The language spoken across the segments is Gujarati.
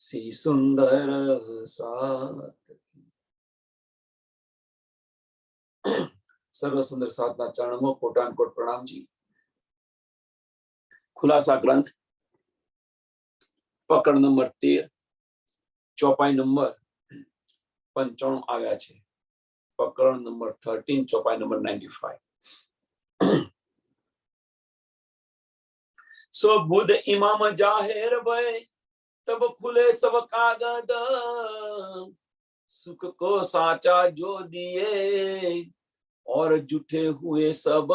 श्री सुंदर सात सर्व सुंदर साधना चरण में कोटान कोट प्रणाम जी। खुलासा ग्रंथ पकड़ नंबर 13 चौपाई नंबर 95 आया छे। पकड़ नंबर 13 चौपाई नंबर 95। सो बुध इमाम जाहिर भय तब खुले सब कागद, सुख को साचा जो दिए और जुटे हुए सब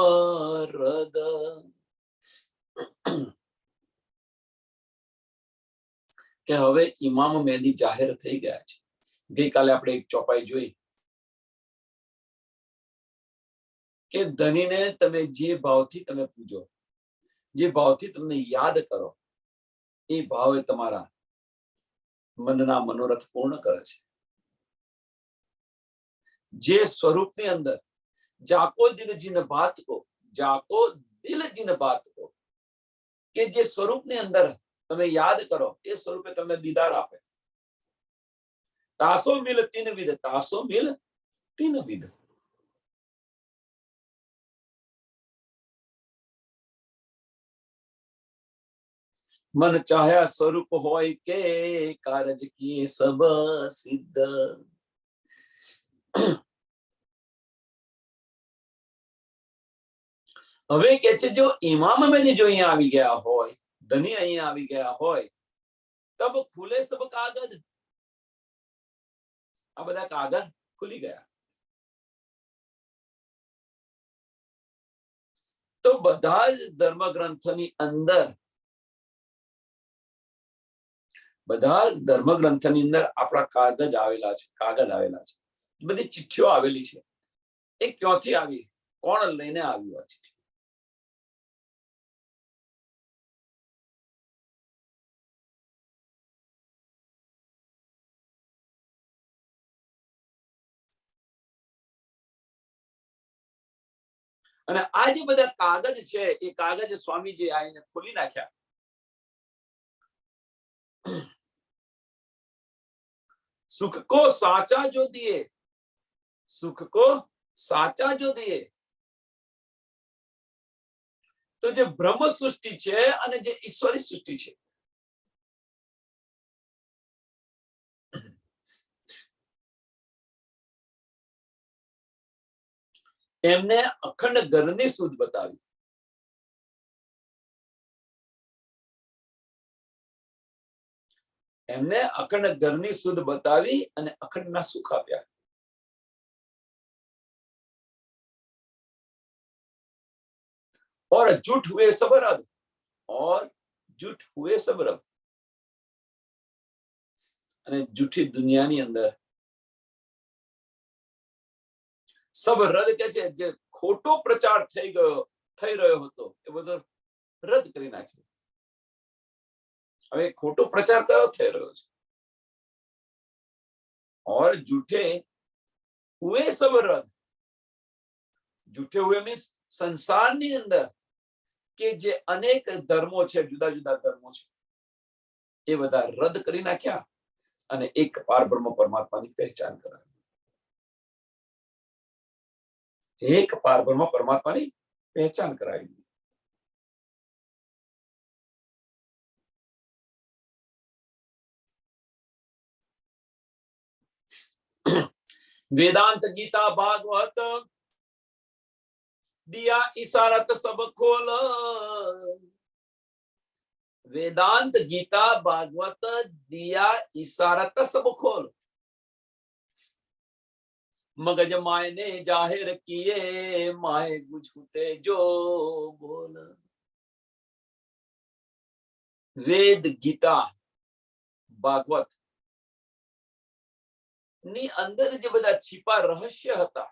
रद। કે હવે ઇમામ મહેદી જાહેર થઈ ગયા છે। ગઈકાલે આપણે એક ચોપાઈ જોઈ કે ધનીને તમે જે ભાવથી તમે પૂજો, જે ભાવથી તમને યાદ કરો, એ ભાવ એ તમારા મનના મનોરથ પૂર્ણ કરે છે। જે સ્વરૂપની અંદર જાકો દિલ જીન બાત को, જાકો દિલ જીન બાત को, કે જે સ્વરૂપની અંદર તમે યાદ કરો એ સ્વરૂપે તમને દીદાર આપે। તાસો મિલ તીન વિધ, તાસો મિલ તીન વિધ। मन चाह्या स्वरूप होय के कारज किए सब सिद्ध। હવે કે છે જો ઇમામ મેદી જો અહીંયા આવી ગયા હોય, ધની અહીંયા આવી ગયા હોય, તબ ખુલે સબ કાગજ। આ બધા કાગજ ખુલી ગયા। તો બધા જ ધર્મ ગ્રંથોની અંદર, બધા ધર્મ ગ્રંથની અંદર આપણા કાગજ આવેલા છે, કાગજ આવેલા છે, બધી ચિઠ્ઠીઓ આવેલી છે। એ ક્યાંથી આવી, કોણ લઈને આવ્યું આ ચિઠ્ઠી? અને આ જે બધા કાગજ છે એ કાગજ સ્વામીજી આવીને ખોલી નાખ્યા। सुख को साचा जो दिए, सुख को साचा जो दिए, तो जे ब्रह्म सृष्टि छे अने जे ईश्वरी सृष्टि छे, एमने अखंड घरनी सुध बतावी। एमने अखंड घरनी सुध बतावी अने अखंड ना सुख आप्या। और जुट हुए सब रद, और जुट हुए सब रद। अने जूठी दुनियानी अंदर सब रद के छे, जे खोटो प्रचार થઈ ગયો, થઈ રહ્યો હતો એ બધો રદ કરી નાખ્યો। હવે खोटो प्रचार कयो થઈ રહ્યો છે? और जूठे हुए सब रद। जूठे हुए मीन्स संसारनी अंदर के जे अनेक धर्मो छे, जुदा जुदा धर्मो छे, ए बधा रद करी नाख्या अने एक पार ब्रह्म परमात्मानी पहचान करावी। एक पार ब्रह्म परमात्मानी पहचान करावी। वेदांत गीता भागवत दिया इशारत सब खोल। वेदांत गीता भागवत दिया इशारत सब खोल। मगज माय ने जाहिर किए माय गुझुते जो बोल। वेद गीता भागवत ની અંદર જે બધા છીપા રહસ્ય હતા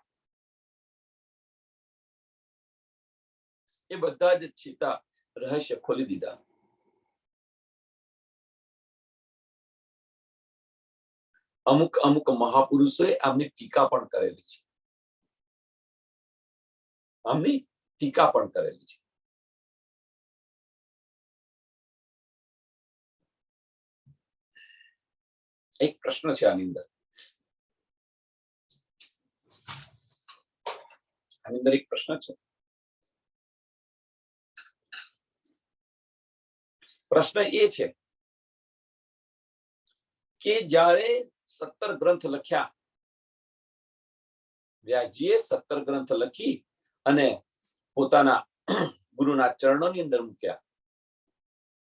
એ બધા જ છીપા રહસ્ય ખોલી દીધા। અમુક અમુક મહાપુરુષોએ આમની ટીકા પણ કરેલી છે, આમની ટીકા પણ કરેલી છે। એક પ્રશ્ન છે આની અંદર એક પ્રશ્ન છે. પ્રશ્ન એ છે કે જ્યારે 17 ગ્રંથ લખ્યા, વ્યાસજીએ 17 ગ્રંથ લખી અને પોતાના ગુરુના ચરણોની અંદર મૂક્યા,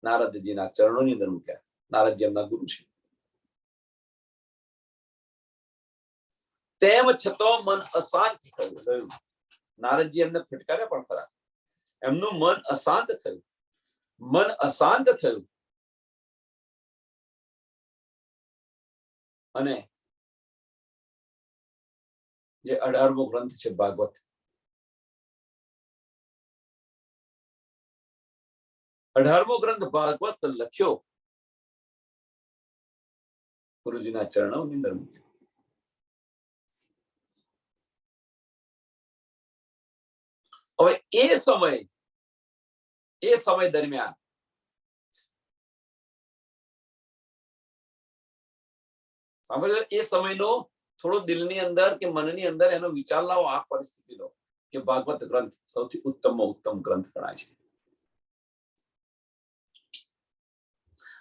નારદજીના ચરણોની અંદર મૂક્યા. નારદજી એમના ગુરુ છે. તેમ છતાં મન અશાંત થયું. નારદજી એમને ફટકાર્યા પણ ખરા. એમનું મન અશાંત થયું. મન અશાંત થયું અને જે 18મો ગ્રંથ છે ભાગવત, 18મો ગ્રંથ ભાગવત લખ્યો, ગુરુજીના ચરણોની અંદર મૂક્યો. હવે એ સમય દરમિયાન સાંભળજો, એ સમયનો થોડો દિલની અંદર કે મનની અંદર એનો વિચાર લાવો, આ પરિસ્થિતિ લો કે ભાગવત ગ્રંથ સૌથી ઉત્તમમાં ઉત્તમ ગ્રંથ ગણાય છે.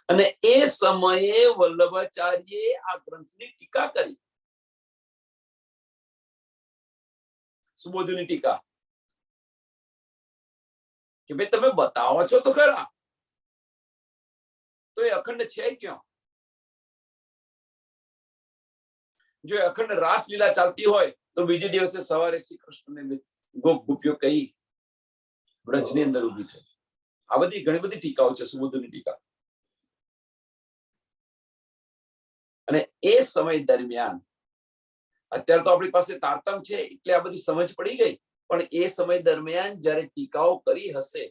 અને એ સમયે વલ્લભાચાર્યે આ ગ્રંથની ટીકા કરી, સુબોધની ટીકા, કે ભાઈ તમે બતાવો છો તો ખરા, તો એ અખંડ છે ક્યાં? જો અખંડ રાસલીલા ચાલતી હોય તો બીજે દિવસે સવારે શ્રી કૃષ્ણને ગોપીઓ કહી બ્રજની અંદર ઉભી થઈ. આ બધી ઘણી બધી ટીકાઓ છે, સુબોધની ટીકા. અને એ સમય દરમિયાન, અત્યારે તો આપણી પાસે તારતમ છે એટલે આ બધી સમજ પડી ગઈ, પણ એ સમય દરમિયાન જયારે ટીકાઓ કરી હશે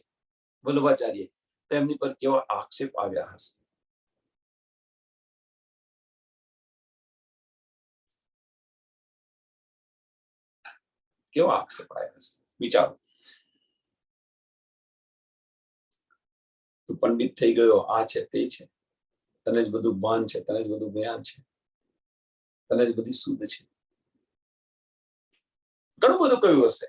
વલ્લભાચાર્ય, તેમની પર કેવા આક્ષેપ આવ્યા હશે. કેવા આક્ષેપ આવ્યા હશે વિચારો. તું પંડિત થઈ ગયો, આ છે તે છે, તને જ બધું ભાન છે, તને જ બધું જ્ઞાન છે, તને જ બધી શુદ્ધ છે, ઘણું બધું કહ્યું હશે.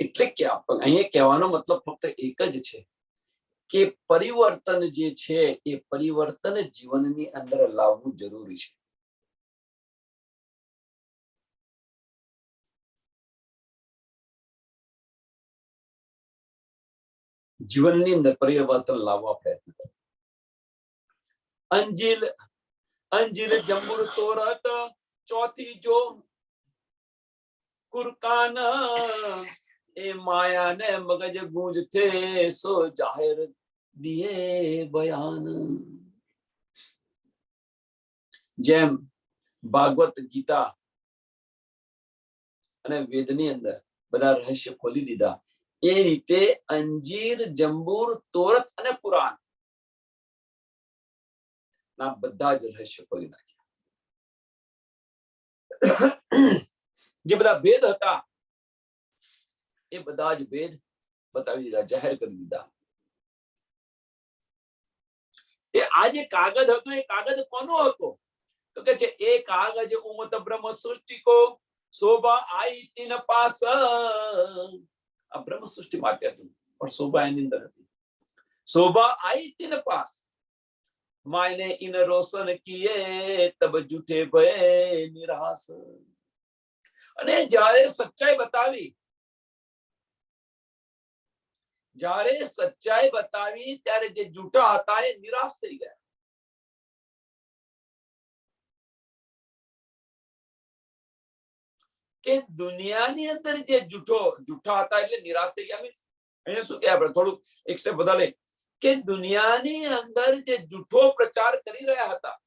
એટલે કે અહીંયા કહેવાનો મતલબ ફક્ત એક જ છે કે પરિવર્તન જે છે એ પરિવર્તન જીવનની અંદર લાવવું જરૂરી છે. જીવનની અંદર પરિવર્તન લાવવા પ્રયત્ન કરો. અંજીલ જંબુર તોરત ચોથી જો કુરકાન, એ માયા ને મગજ ગૂંજતે સો જાહેર દિયે બયાન. જેમ ભાગવત ગીતા અને વેદની અંદર બધા રહસ્ય ખોલી દીધા, એ રીતે અંજીર, જંબૂર, તોરત અને કુરાન ના બધા જ રહસ્ય ખોલી નાખ્યા. જે બધા ભેદ હતા એ બધા જ ભેદ બતાવી દીધા, જાહેર કરી દીધા. એ આ જે કાગળ હતો એ કાગળ કોનો હતો? તો કે છે એ કાગજ ઉમત બ્રહ્મ સૃષ્ટિ કો શોભા આઈ તીન પાસ. આ બ્રહ્મ સૃષ્ટિ માટે હતું, પણ શોભા એની અંદર હતી. શોભા આઈ તીન પાસ, માયને ઇન રોશન કિએ તબ જૂઠે ભય નિરાશ. અને જ્યારે સચ્ચાઈ બતાવી, ત્યારે જે જૂઠા હતા એ નિરાશ થઈ ગયા. કે દુનિયાની અંદર જે જૂઠા હતા એટલે નિરાશ થઈ ગયા. અહીંયા શું કે આપણે થોડું એક સ્ટેપ બદલે, કે દુનિયાની અંદર જે જૂઠો પ્રચાર કરી રહ્યા હતા,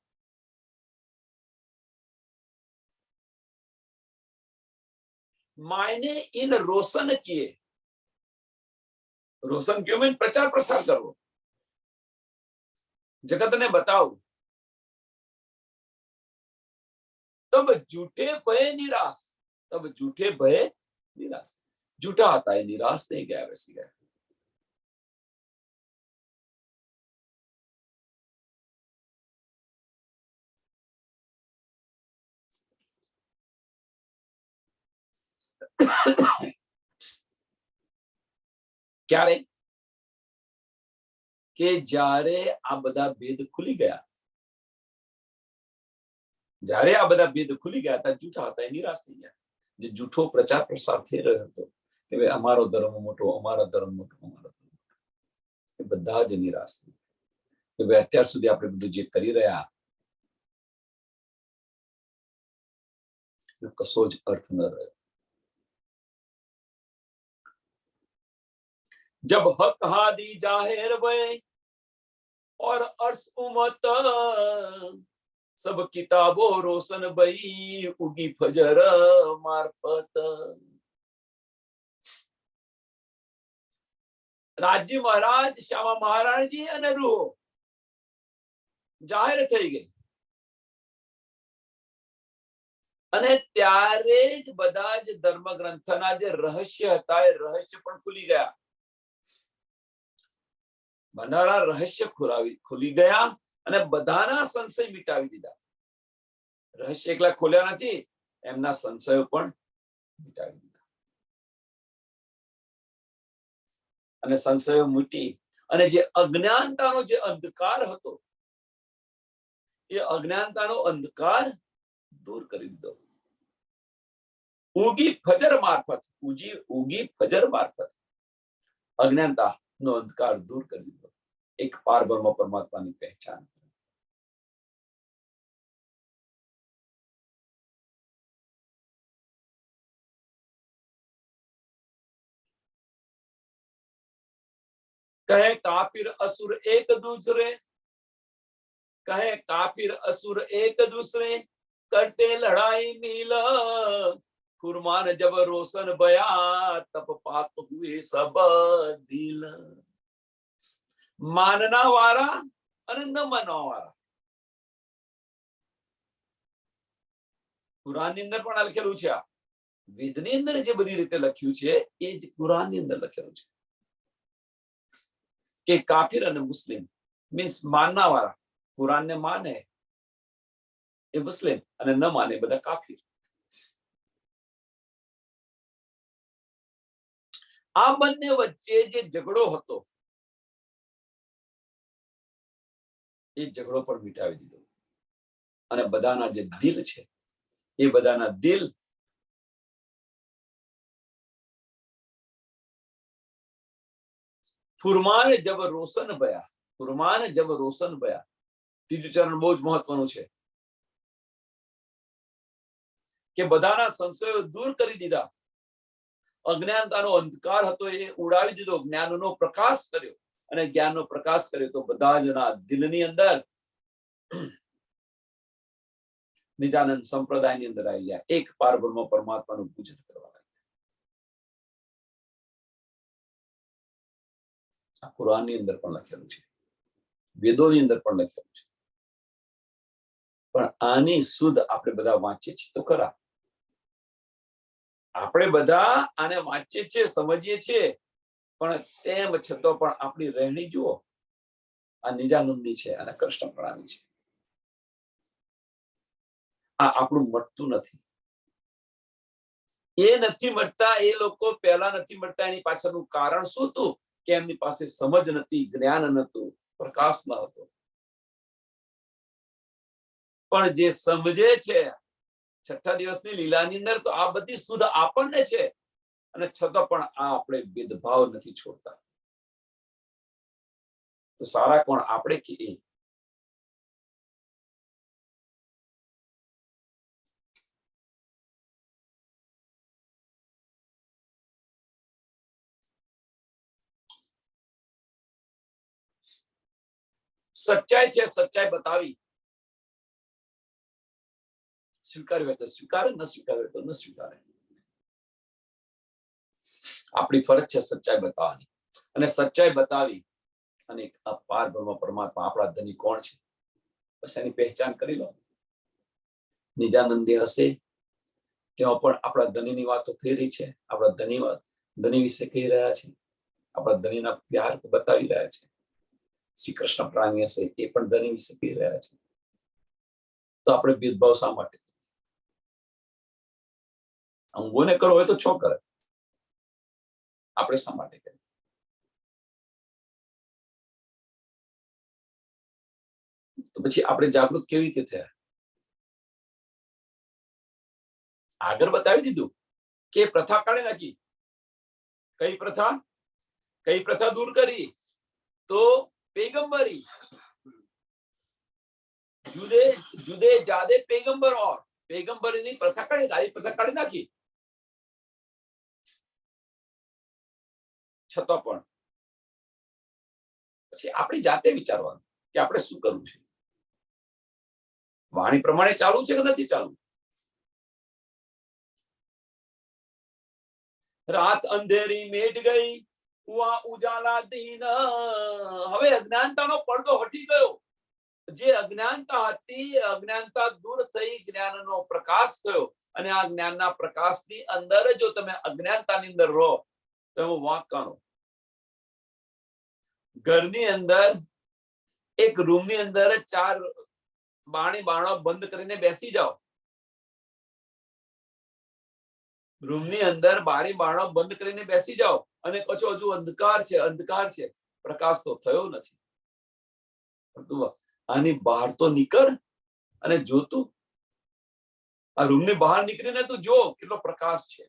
માયને ઇન રોશન કિએ, રોશન ક્યો મીન પ્રચાર પ્રસાર કરવો, જગતને બતાવું, તબ જૂઠે ભય નિરાશ, તબ જૂઠે ભય નિરાશ. જૂઠા હતા એ નિરાશ થઈ ગયા, બેસી ગયા. ક્યારે કે જ્યારે આ બધા ભેદ ખુલી ગયા, જ્યારે આ બધા ભેદ ખુલી ગયા હતા, જૂઠા હતા એ નિરાશ થઈ ગયા. જે જૂઠો પ્રચાર પ્રસાર થઈ રહ્યો હતો કે ભાઈ અમારો ધર્મ મોટો, અમારો ધર્મ મોટો, અમારો ધર્મ મોટો, એ બધા જ નિરાશ થઈ ગયા કે ભાઈ અત્યાર સુધી આપણે બધું જે કરી રહ્યા કશો જ અર્થ ન રહ્યો. जब हक हादी जाहिर भय और अर्श उमत सब किताबो रोशन भई उगी फजर मार्फत. રાજ્ય મહારાજ, શ્યામા મહારાજજી અને રૂહો જાહેર થઈ ગઈ અને ત્યારે જ બધા જ ધર્મ ગ્રંથના જે રહસ્ય હતા એ રહસ્ય પણ ખુલી ગયા. બધાના રહસ્ય ખુલી ગયા અને બધાના સંશય મિટાવી દીધા. રહસ્ય એકલા ખોલ્યા નથી, એમના સંશયો પણ મિટાવી દીધા. અને સંશયો મૂટી અને જે અજ્ઞાનતાનો જે અંધકાર હતો એ અજ્ઞાનતાનો અંધકાર દૂર કરી દીધો. ઉગી ફજર મારફત, ઉગી ફજર મારફત અજ્ઞાનતા નો અંધકાર દૂર કરી દીધો. એક પારબ્રહ્મ પરમાત્માની પહેચાન. કહે કાફિર અસુર એક दूसरे, કહે કાફિર અસુર એક दूसरे करते लड़ाई मिल फुरमान जब रोशन भया तब पाप हुए सब दिल. માનના વાળા અને ન માનવા વાળા. કુરાનની અંદર પણ લખેલું છે. આ વેદની અંદર જે બધી રીતે લખ્યું છે એ જ કુરાનની અંદર લખેલું છે કે કાફિર અને મુસ્લિમ મીન્સ માનના વાળા કુરાનને માને એ મુસ્લિમ અને ન માને બધા કાફિર. આ બંને વચ્ચે જે ઝઘડો હતો એ ઝઘડો પણ મિટાવી દીધો અને બધાના જે દિલ છે એ બધાના દિલ ફુરમાન જબ રોશન ભયા, ફુરમાન જબ રોશન ભયા. ત્રીજું ચરણ બહુ જ મહત્વનું છે કે બધાના સંશયો દૂર કરી દીધા. અજ્ઞાનતાનો અંધકાર હતો એ ઉડાવી દીધો, જ્ઞાનનો પ્રકાશ કર્યો અને જ્ઞાનનો પ્રકાશ કર્યો તો બધા જના દિલની અંદર નિજાનંદ સંપ્રદાયની અંદર આવી ગયા. એક પારબ્રહ્મ પરમાત્માનું પૂજન કરવા લાગ્યા. કુરાનની અંદર પણ લખેલું છે, વેદોની અંદર પણ લખેલું છે. પણ આની સુધ આપણે બધા વાંચીએ છીએ તો ખરા. આપણે બધા આને વાંચીએ છીએ, સમજીએ છીએ, પણ તેમ છતાં પણ આપણી રહેણી જુઓ. આ નિજાનંદી છે અને કૃષ્ણ પ્રણામી છે. આ આપણું મળતું નથી. એ નથી મળતા, એ લોકો પહેલા નથી મળતા. એની પાછળનું કારણ શું હતું કે એમની પાસે સમજ નથી, જ્ઞાન નતું, પ્રકાશ ન હતો. પણ જે સમજે છે છઠ્ઠા દિવસની લીલાની અંદર તો આ બધી સુધ આપણને છે અને છતાં પણ આ આપણે ભેદભાવ નથી છોડતા. તો સારા કોણ, આપણે કે એ? સચ્ચાઈ છે, સચ્ચાઈ બતાવી. સ્વીકાર્યું હોય તો સ્વીકારે, ન સ્વીકાર્યું હોય તો ન સ્વીકારે. આપણી ફરજ છે સચ્ચાઈ બતાવવાની અને સચ્ચાઈ બતાવી અને અપાર બ્રહ્મ પરમાત્મા આપણા ધની કોણ છે બસ એની પહેચાન કરી લો. નિજાનંદી હશે ત્યાં પણ આપણા ધનીની વાતો થઈ રહી છે. આપણા ધની વિશે કહી રહ્યા છે, આપણા ધનીના પ્યાર બતાવી રહ્યા છે. શ્રી કૃષ્ણ પ્રાણી હશે એ પણ ધની વિશે કહી રહ્યા છે. તો આપણે ભેદભાવ શા માટે? અંગોને કરો હોય તો 6 કરે, આપણે શા માટે કરીએ? તો પછી આપણે જાગૃત કેવી રીતે થયા? આગળ બતાવી દીધું કે પ્રથા કાઢી નાખી. કઈ પ્રથા દૂર કરી? તો પેગંબરી, જુદે જુદે જાદે પેગંબર ઓર પેગંબરીની પ્રથા કાઢી નાખી. છતાં પણ પછી આપણી જાતે વિચારવાનું કે આપણે શું કરવું છે. વાણી પ્રમાણે ચાલુ છે કે નથી ચાલુ? રાત અંધેરી મેટ ગઈ, હુઆ ઉજાલા દીન. હવે અજ્ઞાનતાનો પડદો હટી ગયો. જે અજ્ઞાનતા હતી, અજ્ઞાનતા દૂર થઈ, જ્ઞાનનો પ્રકાશ થયો. અને આ જ્ઞાનના પ્રકાશની અંદર જો તમે અજ્ઞાનતાની અંદર રહો તો એમાં વાંક કાઢો. ઘરની અંદર એક રૂમની અંદર 4 બાણો બંધ કરીને બેસી જાઓ. રૂમની અંદર બારી બાણો બંધ કરીને બેસી જાઓ અને કહો હજુ અંધકાર છે, પ્રકાશ તો થયો નથી. આની બહાર તો નીકળ અને જોતું, આ રૂમની બહાર નીકળીને તું જો કેટલો પ્રકાશ છે.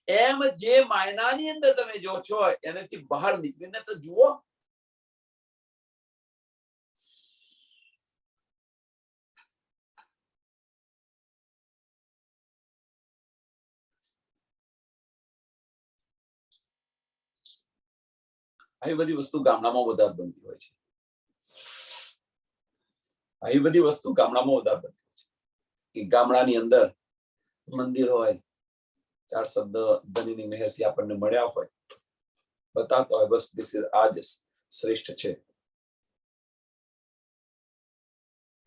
એમ જે માયનાની અંદર તમે જો છો એનાથી બહાર નીકળીને તો જુઓ. આવી બધી વસ્તુ ગામડામાં વધારે બનતી હોય છે. આવી બધી વસ્તુ ગામડામાં વધારે બનતી હોય છે કે ગામડાની અંદર મંદિર હોય, 4 શબ્દ ધનીની મહેરથી આપણને મળ્યા હોય, બતાવતા હોય બસ આ જ શ્રેષ્ઠ છે.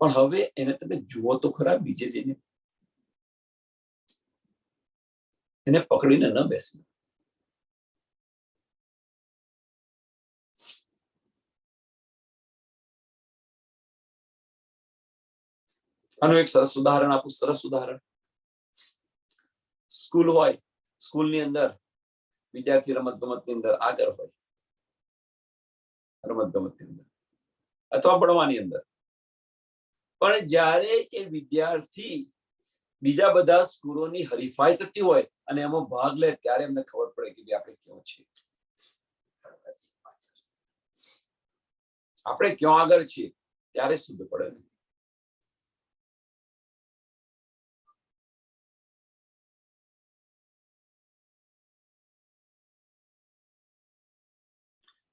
પણ હવે એને તમે જુઓ તો ખરા, બીજે જઈને એને પકડીને ન બેસી. આનું એક સરસ ઉદાહરણ આપું. સરસ ઉદાહરણ, સ્કૂલ હોય, સ્કૂલની અંદર વિદ્યાર્થી રમત ગમતની અંદર આગળ હોય, રમત ગમતની અંદર અથવા ભણવાની અંદર. પણ જ્યારે એ વિદ્યાર્થી બીજા બધા સ્કૂલોની હરીફાઈ થતી હોય અને એમાં ભાગ લે ત્યારે એમને ખબર પડે કે આપણે ક્યાં છીએ, આપણે ક્યાં આગળ છીએ, ત્યારે શુદ્ધ પડે.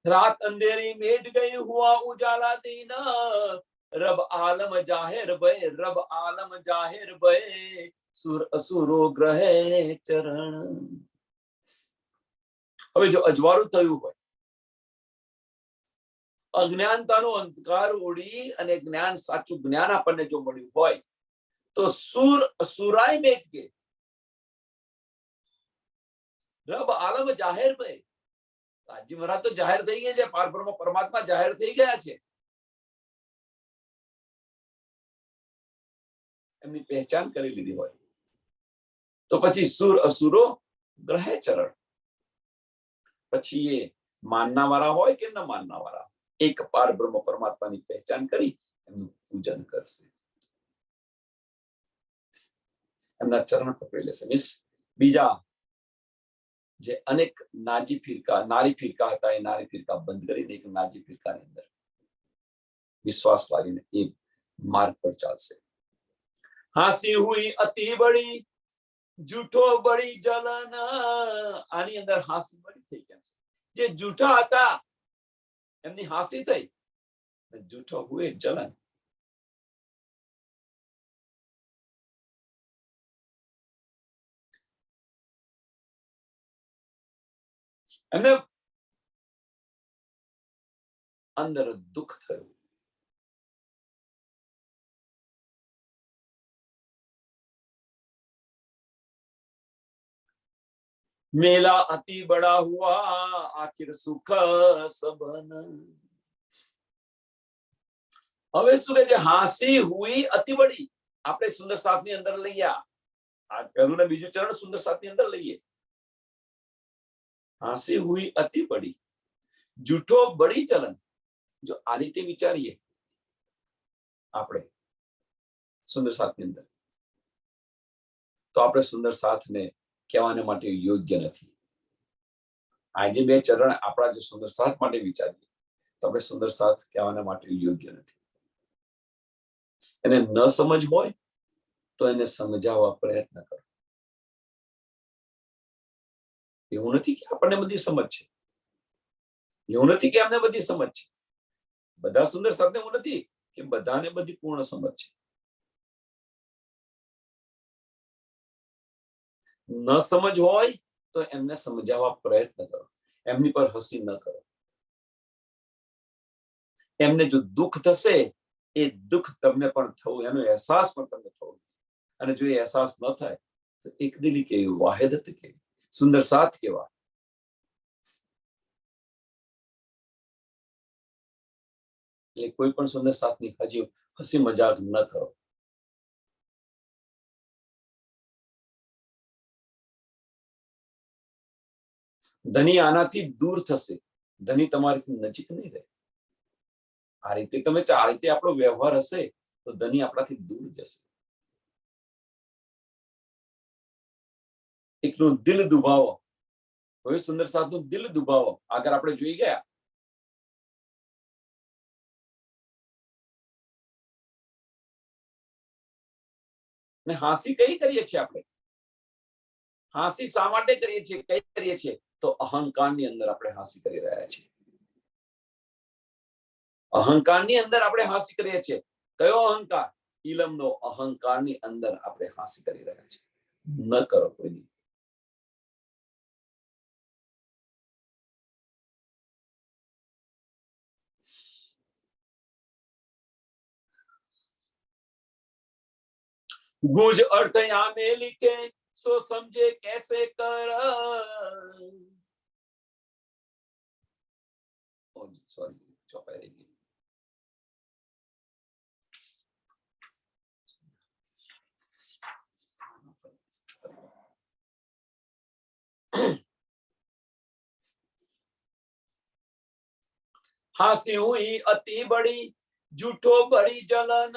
रात अंधेरी मेट गई, हुआ उजाला दिन. रब आलम जाहिर भय, रब आलम जाहिर भय, सुर असुरो ग्रहे चरण. હવે જો અજવાળું થયું હોય, અજ્ઞાનતાનો અંધકાર ઉડી અને જ્ઞાન, સાચું જ્ઞાન આપણને જો મળ્યું હોય તો સુરાય મેટ કે રબ આલમ જાહેર ભય. રાજી મહારાજ તો જાહેર થઈ ગયા છે, પારબ્રહ્મ પરમાત્મા જાહેર થઈ ગયા છે. એમની પહેચાન કરી લીધી હોય તો પછી સુર અસુરો ગ્રહે ચરણ. પછી એ માનના વાળા હોય કે ન માનના વાળા, એક પારબ્રહ્મ પરમાત્માની પહેચાન કરી એમનું પૂજન કરશે, એમના ચરણ પકડી લેશે. મીન્સ બીજા જે અનેક નારી ફિરકા હતા એ નારી ફિરકા બંધ કરીને એક નાજી ફિરકાની અંદર વિશ્વાસ લાવીને એ માર્ગ પર ચાલશે. હાસી હુઈ અતિ બડી, જૂઠો બડી જલન. આની અંદર હાસી બડી થઈ ગયા છે. જે જૂઠા હતા એમની હાસી થઈ, જૂઠો હુએ જલન. એમને અંદર દુઃખ થયું. मेला अति बड़ा हुआ, आखिर सुख सबन. હવે શું કે હાસી હુઈ અતિ બડી, આપણે સુંદર સાથ ની અંદર લઈ ગયા. આ પહેલું ને બીજું ચરણ સુંદર સાત ની અંદર લઈએ. હાંસી હુઈ અતિ બડી, જૂઠો બડી ચલન. જો આ રીતે વિચારીએ આપણે સુંદર સાત ની અંદર, તો આપણે સુંદર સાત ને કહેવાને માટે યોગ્ય નથી. આજે બે ચરણ આપણા જો સુંદર સાત માટે વિચારીએ તો આપણે સુંદર સાત કહેવાના માટે યોગ્ય નથી. એને ન સમજ હોય તો એને સમજાવવા પ્રયત્ન કરો. એવું નથી કે આપણને બધી સમજ છે, એવું નથી કે અમને બધી સમજ છે. બધા સુંદર સાતને એવું નથી કે બધાને બધી પૂર્ણ સમજ છે. ન સમજ હોય તો એમને સમજાવવા પ્રયત્ન કરો, એમની પર હસી ન કરો. એમને જો દુઃખ થશે એ દુઃખ તમને પણ થવું, એનો અહેસાસ પણ તમને થવો. અને જો એ અહેસાસ ન થાય તો એક દિલી કેવી, વાહિદત કેવી, સુંદર સાથ કેવા. એટલે કોઈ પણ સુંદર સાથની હજી હસી મજાક ન કરો. ધની આનાથી દૂર થશે, ધની તમારીથી નજીક નહીં રહે. આ રીતે તમે આ રીતે આપણો વ્યવહાર હશે તો ધની આપણાથી દૂર જશે. એકનું દિલ દુભાવો, હવે સુંદર સાથનું દિલ દુભાવો આગળ આપણે જોઈ ગયા. ને હાંસી કઈ કરીએ છીએ આપણે? હાંસી શા માટે કરીએ છીએ, કઈ કરીએ છીએ? તો અહંકારની અંદર આપણે હાંસી કરી રહ્યા છીએ. અહંકારની અંદર આપણે હાંસી કરીએ છીએ. કયો અહંકાર? ઇલમનો અહંકારની અંદર આપણે હાંસી કરી રહ્યા છીએ. ન કરો કોઈની. गुज अर्थ यहाँ में लिखे सो समझे कैसे कर. सॉरी, चौपाई रही. हांसी हुई अति बड़ी, झूठो बड़ी जलन,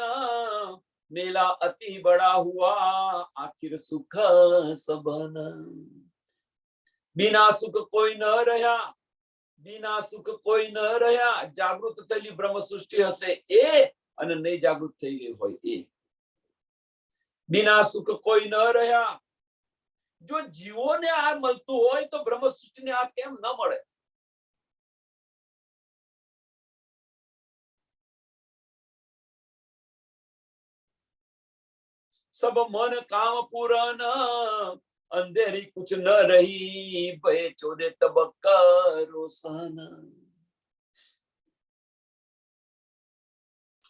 मेला अति बड़ा हुआ आखिर सुख सबन. बिना सुख कोई न રહ્યા, बिना सुख કોઈ ન રહ્યા. જાગૃત થયેલી બ્રહ્મ સૃષ્ટિ હશે એ, અને નહીં જાગૃત થઈ ગઈ હોય એ. बिना सुख કોઈ ન રહ્યા. જો જીવોને આ મળતું હોય તો બ્રહ્મ સૃષ્ટિને આ કેમ ન મળે? सब मन काम पूरन, अंधेरी कुछ न रही, भय चौदह तबक रोशन.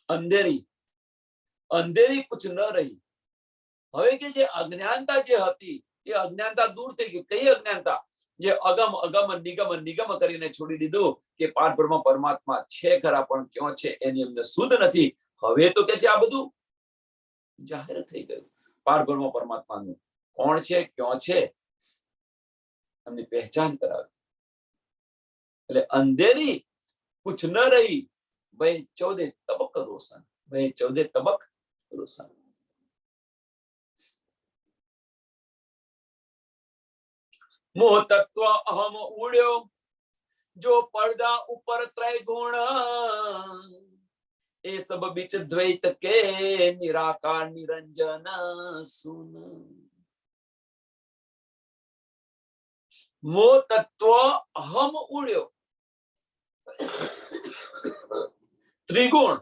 अंधेरी अंधेरी कुछ न રહી. હવે કે જે અજ્ઞાનતા જે હતી એ અજ્ઞાનતા દૂર થઈ ગઈ. કઈ અજ્ઞાનતા? જે અગમ અગમ નિગમ નિગમ કરીને છોડી દીધું કે પાર બ્રહ્મ પરમાત્મા છે ખરા પણ ક્યાં છે એની અંદર શુદ્ધ નથી. હવે તો કે છે આ બધું જાહેર થઈ ગયું. પાર બ્રહ્મ પરમાત્માનું કોણ છે, ક્યાં છે, એમની પહેચાન કરાવી. એટલે અંધેરી કુછ ન રહી, ભાઈ 14 તબક રોશન. ભાઈ 14 તબક રોશન. मोह तत्व अहम उड़्यो, जो पर्दा ऊपर त्रैगुण, ए सब बीच द्वैत के निराकार निरंजन सुन. मोह तत्व अहम उड़्यो. ત્રિગુણ,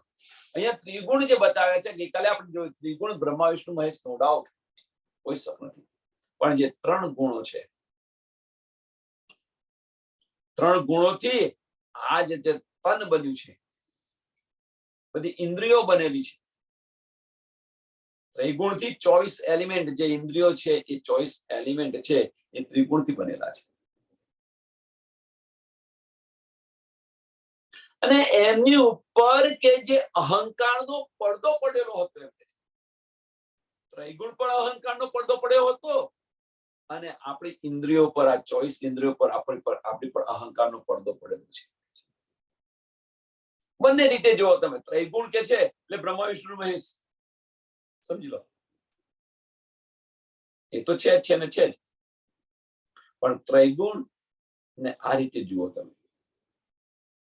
અહીંયા ત્રિગુણ જે બતાવે છે ગઈકાલે આપણે જોયું. ત્રિગુણ બ્રહ્મા વિષ્ણુ મહેશ, નો ડાઉટ, કોઈ શક નથી. પણ જે ત્રણ ગુણો છે, ત્રણ ગુણોથી આ જે તન બન્યું છે, બધી ઇન્દ્રિયો બનેલી છે. ત્રિગુણથી 24 એલિમેન્ટ જે ઇન્દ્રિયો છે એ 24 એલિમેન્ટ છે એ ત્રિગુણથી બનેલા છે. અને એમની ઉપર કે જે અહંકારનો પડદો પડેલો હતો, ત્રૈગુણ પર અહંકારનો પડદો પડ્યો હતો અને આપણી ઇન્દ્રિયો પર, આ 24 ઇન્દ્રિયો પર આપણી પર અહંકારનો પડદો પડેલો છે. બંને રીતે જુઓ તમે. ત્રૈગુણ કે છે એટલે બ્રહ્મા વિષ્ણુ મહેશ, સમજી લો. એ તો છે જ ને છે જ, પણ ત્રૈગુણ ને આ રીતે જુઓ તમે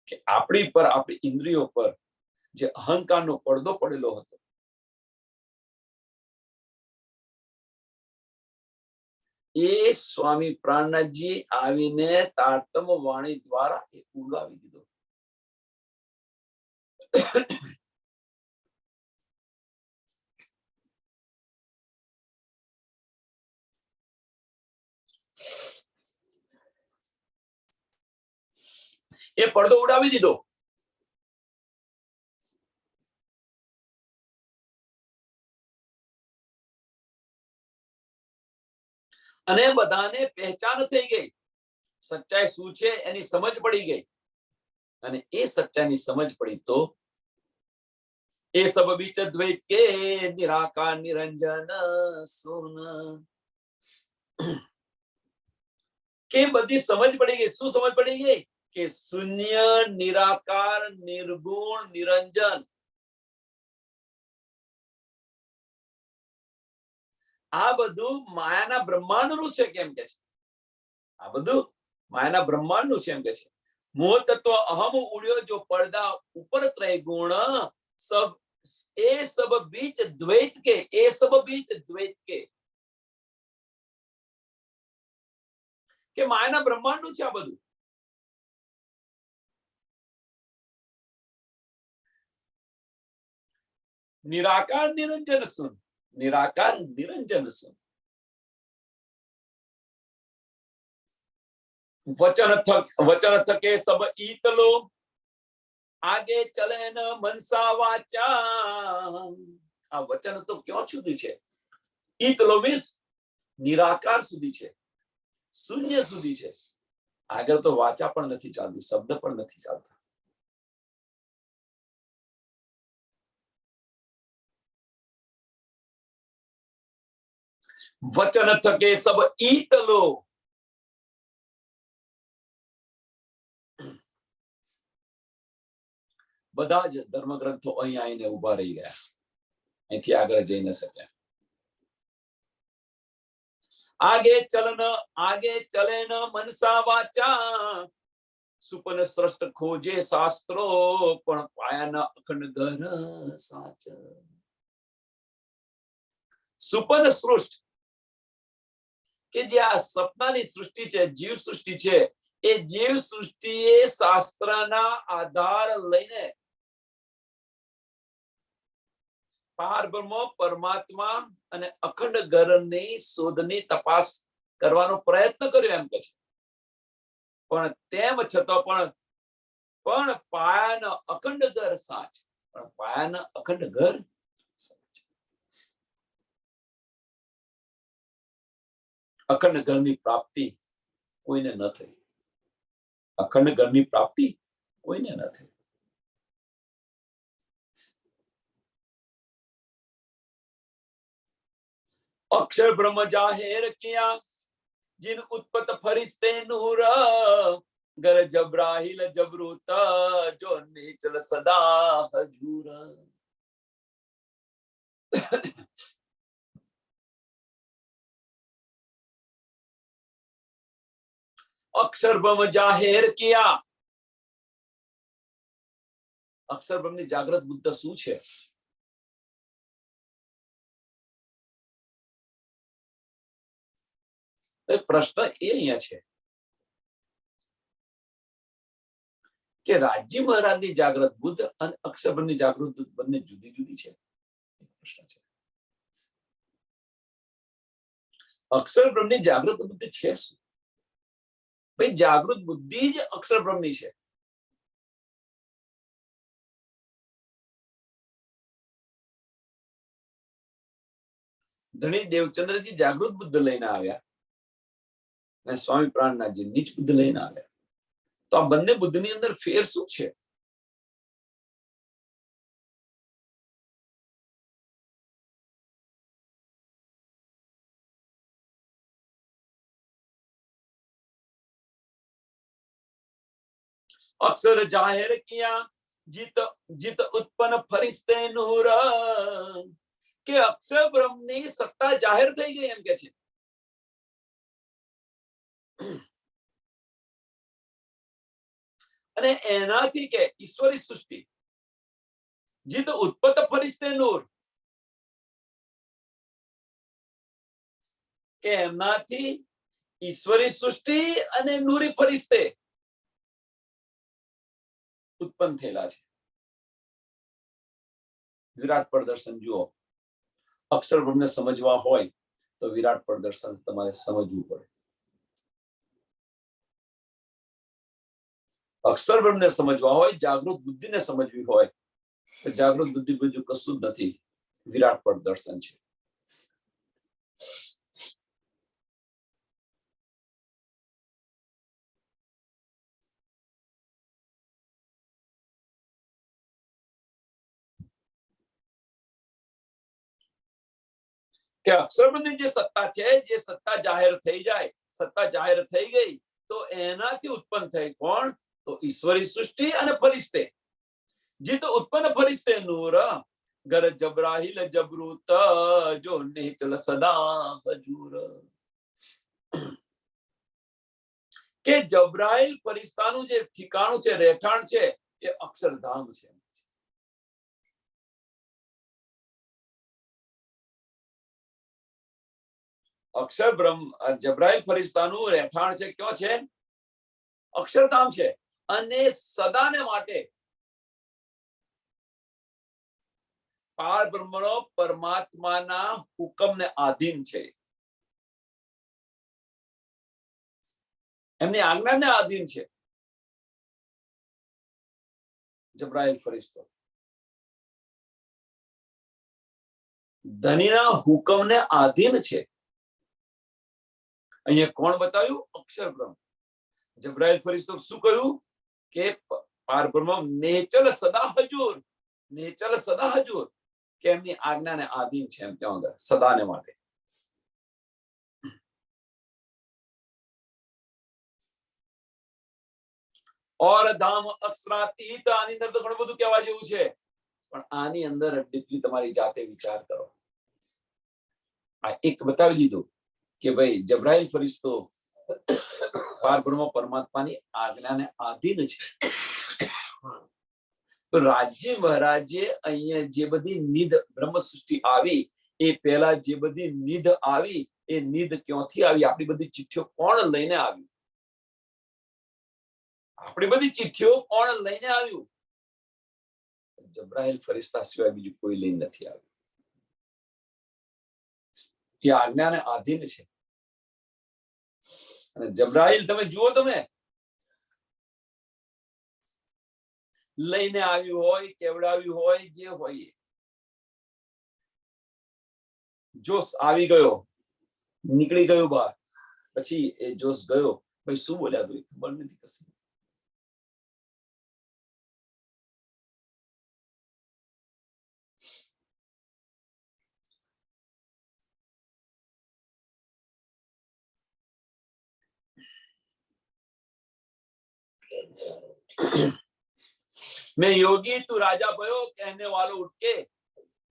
કે આપણી પર, આપણી ઇન્દ્રિયો પર જે અહંકારનો પડદો પડેલો હતો, એ સ્વામી પ્રાણનાથજી આવીને તારતમ્ય વાણી દ્વારા એ ઉડાવી દીધો. એ પડદો ઉડાવી દીધો. અને બધાને પહેચાન થઈ ગઈ, સચ્ચાઈ શું છે એની સમજ પડી ગઈ. અને એ સચ્ચાઈની સમજ પડી તો એ સબ બીચ દ્વૈત કે નિરાકાર નિરંજન સુન, કે બધી સમજ પડી ગઈ. શું સમજ પડી ગઈ? કે શૂન્ય, નિરાકાર, નિર્ગુણ, નિરંજન, આ બધું માયાના બ્રહ્માંડનું છે. કેમ કે છે આ બધું માયાના બ્રહ્માંડનું છે એમ કે છે. મોહ તત્વ અહમ ઉડ્યો જો પડદા ઉપર ત્રૈગુણ સબ, એ સબ બીચ દ્વૈત કે, એ સબ બીચ દ્વૈત કે માયાના બ્રહ્માંડનું છે આ બધું. નિરાકાર નિરંજન સુન, નિરાકાર નિરંજન સુન. વચન થકે સબ ઈતલો, આગે ચલે ન મનસા વાચા. આ વચન તો ક્યાં સુધી છે? ઈતલો મીન્સ નિરાકાર સુધી છે, શૂન્ય સુધી છે. આગળ તો વાચા પણ નથી ચાલતી, શબ્દ પણ નથી ચાલતા. વચન થકે સબ ઈતલો, બધા જ ધર્મગ્રંથો અહીં આવીને ઉભા રહી ગયા, અહીંથી આગળ જઈ ન શક્યા. આગે ચલે ન મનસા વાચા, સુપન સ્રષ્ટ ખોજે શાસ્ત્રો, પણ પાયાના અખંડ ઘર સાચ. સુપન સૃષ્ટ કે જે આ સપનાની સૃષ્ટિ છે, જીવ સૃષ્ટિ છે, એ જીવ સૃષ્ટિએ શાસ્ત્રના આધાર લઈને પારબ્રહ્મ પરમાત્મા અને અખંડ ઘરની શોધની તપાસ કરવાનો પ્રયત્ન કર્યો એમ કે છે. પણ તેમ છતાં પણ પાયાના અખંડ ઘર સાચ, પણ પાયાના અખંડ ઘર સાચ. અખંડ ઘરની પ્રાપ્તિ કોઈને ન થઈ. અખંડ ઘરની પ્રાપ્તિ કોઈને ન થઈ. અક્ષર બ્રહ્મ જાહેર કિયા, जिन उत्पत फरिश्ते नूर, गर जबराहिल जबरूत, जो नीचल सदा हजूर. અક્ષર બ્રહ્મ જાહેર કિયા. અક્ષર બ્રહ્મની જાગૃત બુદ્ધ શું છે? પ્રશ્ન એ અહીંયા છે કે રાજ્ય મહારાજની જાગૃત બુદ્ધ અને અક્ષર બ્રહ્મની જાગૃત બુદ્ધ બંને જુદી જુદી છે. પ્રશ્ન છે. અક્ષર બ્રહ્મની જાગૃત બુદ્ધિ છે શું? ભાઈ જાગૃત બુદ્ધિ જ અક્ષર બ્રહ્મની છે. ધણી દેવચંદ્રજી જાગૃત બુદ્ધ લઈને આવ્યા અને સ્વામી પ્રાણનાથજી નીચ બુદ્ધ લઈને આવ્યા. તો આ બંને બુદ્ધની અંદર ફેર શું છે? अक्षर जाहिर किया जित जित उत्पन्न फरिश्ते नूर કે અક્ષર બ્રહ્મની સત્તા જાહેર થઈ ગઈ એમ કે છે. અને એનાથી કે ઈશ્વરી સૃષ્ટિ જીત ઉત્પત્ત ફરિશ્તે નૂર કે એમનાથી ઈશ્વરી સૃષ્ટિ અને નૂરી ફરિશ્તે ઉત્પન્ન થયેલા છે. વિરાટ પ્રદર્શન જુઓ. અક્ષર બ્રહ્મને સમજવા હોય તો વિરાટ પ્રદર્શન તમારે સમજવું પડે. અક્ષર બ્રહ્મને સમજવા હોય, જાગૃત બુદ્ધિને સમજવી હોય તો જાગૃત બુદ્ધિ બીજું કશું જ નથી, વિરાટ પ્રદર્શન છે. કે અક્ષર બ્રહ્મની જે સત્તા છે, જે સત્તા જાહેર થઈ જાય, સત્તા જાહેર થઈ ગઈ તો એનાથી ઉત્પન્ન થઈ કોણ? તો ઈશ્વરી સૃષ્ટિ અને ફરિશ્તે. જીત ઉત્પન્ન ફરિશ્તે નૂર ગર જબરાહિલ જબરૂત જો નેચલ સદા હજૂર. કે જબરાઇલ ફરિશ્તાનું જે ઠિકાણું છે, રહેઠાણ છે, એ અક્ષરધામ છે. અક્ષર બ્રહ્મ જબરાઇલ ફરિશ્તાનું રહેઠાણ છે, ક્યાં છે? અક્ષરધામ છે. અને સદાને માટે પાર બ્રહ્મનો પરમાત્માના હુકમને આધીન છે, એમની આજ્ઞાને આધીન છે. જબરાઇલ ફરિશ્તો ધનીના હુકમને આધીન છે. અહીંયા કોણ બતાવ્યું? અક્ષર બ્રહ્મ. જબરાઇલ ફરિશ્તો શું કહ્યું? કે પાર બ્રહ્મ નેચલ સદા હજૂર, નેચલ સદા હજૂર, કે એમની આજ્ઞાને આધીન છે એમ ત્યાં આગળ સદાને માટે. ઓર ધામ અક્ષરાતીત. આની અંદર તો ઘણું બધું કહેવા જેવું છે, પણ આની અંદર ડીપલી તમારી જાતે વિચાર કરો. આ એક બતાવી દીધું કે ભાઈ જબરાઇલ ફરિશ્તો પાર બ્રહ્મ પરમાત્માની આજ્ઞાને આધીન છે. તો રાજ્ય મહારાજે અહીંયા જે બધી નિધ બ્રહ્મ સૃષ્ટિ આવી એ પહેલા જે બધી નિધ આવી એ નિધ ક્યાંથી આવી? આપણી બધી ચિઠ્ઠીઓ કોણ લઈને આવ્યું? આપણી બધી ચિઠ્ઠીઓ કોણ લઈને આવ્યું? જબરાઇલ ફરિશ્તા સિવાય બીજું કોઈ લઈને નથી આવ્યું. એ આજ્ઞાને આધીન છે. અને જબરાઇલ તમે જુઓ, તમે લઈને આવ્યું હોય, કેવડાવ્યું હોય, જે હોય, જોશ આવી ગયો, નીકળી ગયો બહાર, પછી એ જોશ ગયો, ભાઈ શું બોલ્યા તો ખબર નથી કશું. मैं योगी तू राजा भयो कहने वालो उठ के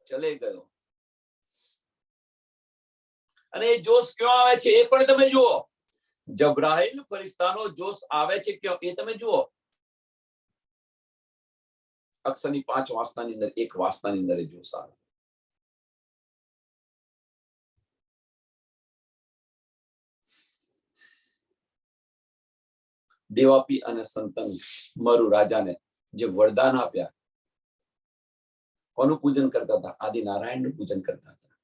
चले गयो. અને એ જોશ ક્યાં આવે છે એ પણ તમે જુઓ. જબરાઇલ ફરિશ્તાનો જોશ આવે છે ક્યાં એ તમે જુઓ. અક્ષરની 5 વાસનાની અંદર એક વાસનાની અંદર એ જોશ આવે. દેવાપી અને સંતન મરુ રાજાને જે વરદાન આપ્યા, કોનું પૂજન કરતા હતા? આદિનારાયણનું પૂજન કરતા હતા.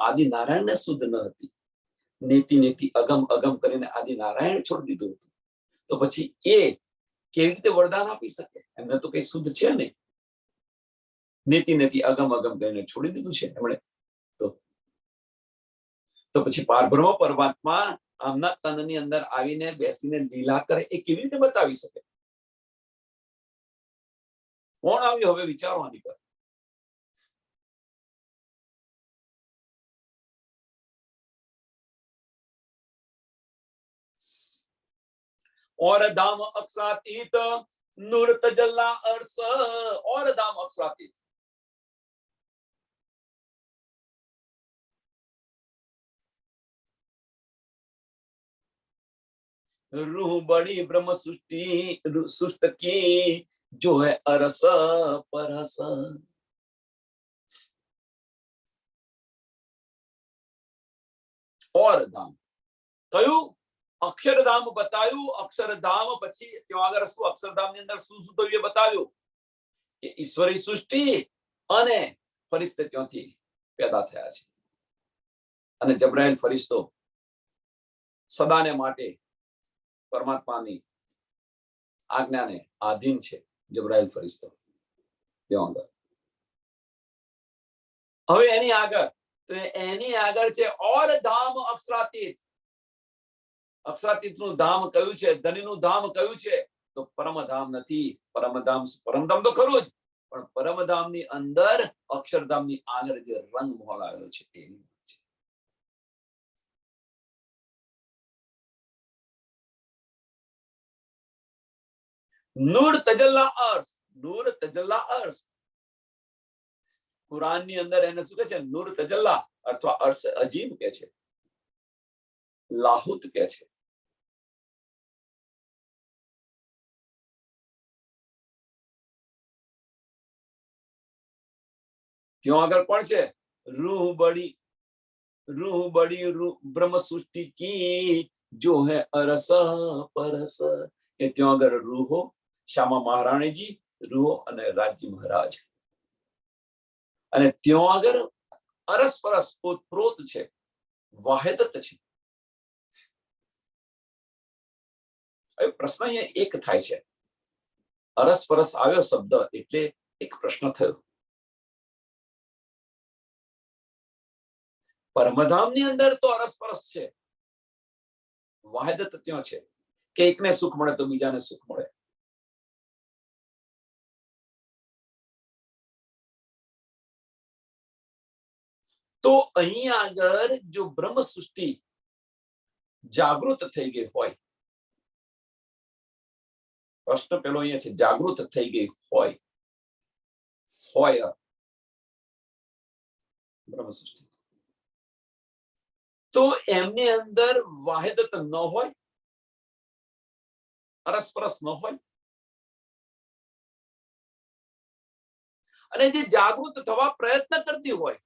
આદિનારાયણને શુદ્ધ ન હતી, નેતિ નેતિ અગમ અગમ કરીને આદિનારાયણ છોડી દીધું હતું. તો પછી એ કેવી રીતે વરદાન આપી શકે? એમને તો કઈ શુદ્ધ છે નહીં. નેતિ નેતિ અગમ અગમ કરીને છોડી દીધું છે એમણે. તો પછી પારબ્રહ્મ પરમાત્મા આમના તનની અંદર આવીને બેસીને લીલા કરે એ કેવી રીતે બતાવી શકે? કોણ આવ્યું? હવે વિચારો આની પર. और धाम अक्षातीत नूर तजल्ला अर्श और दाम अक्षरातीत। रूह बड़ी ब्रह्म सुष्ट की जो है अरस परस। और धाम कयु अक्षरधाम बतायु। अक्षरधाम पछी त्यो આગળ શું અક્ષરધામ ની અંદર શું શું તો એ બતાવ્યું કે ઈશ્વરી સૃષ્ટિ અને ફરિશ્તે ત્યાંથી પેદા થયા છે અને જબ્રાઈલ ફરિશ્તો સદાને માટે પરમાત્માની આજ્ઞાને આધીન છે જબ્રાઈલ ફરિશ્તો ત્યાં આગળ। હવે એની આગળ તો એની આગળ છે ઓર ધામ અક્ષરાતીત। અક્ષરાતીત નું ધામ કયું છે? ધનીનું ધામ કયું છે? તો પરમધામ નથી। પરમધામ તો ખરું જ, પણ પરમધામ ની અંદર અક્ષરધામ ની આગળ જે રંગ મહોલ આવેલો છે એની છે। નૂર તજલ્લા અર્શ। નૂર તજલ્લા અર્શ કુરાન ની અંદર એને શું કહે છે? નૂર તજલ્લા અથવા અર્શ અજીમ કે છે, લાહુત કે છે। क्यों अगर कौन છે? रूह बड़ी ब्रह्म सृष्टि की जो है अरस परस। એ ત્યાં આગળ રૂહો શ્યામા મહારાણીજી રૂહો અને રાજજી મહારાજ અને ત્યાં આગળ અરસ પરસ ઓતપ્રોત છે, વાહિદત છે। હવે પ્રશ્ન અહીંયા એક થાય છે, અરસ પરસ આવ્યો શબ્દ એટલે એક પ્રશ્ન થયો, પરમધામ ની અંદર તો અરસ પરસ છે, વાહિદત ત્યાં છે કે એકને સુખ મળે તો બીજાને સુખ મળે। તો અહીં આગળ જો બ્રહ્મ સૃષ્ટિ જાગૃત થઈ ગઈ હોય, પ્રશ્ન પેલો અહીંયા છે જાગૃત થઈ ગઈ હોય બ્રહ્મ સૃષ્ટિ, તો એમની અંદર વાહિદત ન હોય, અરસપરસ ન હોય, અને જે જાગૃત થવા પ્રયત્ન કરતી હોય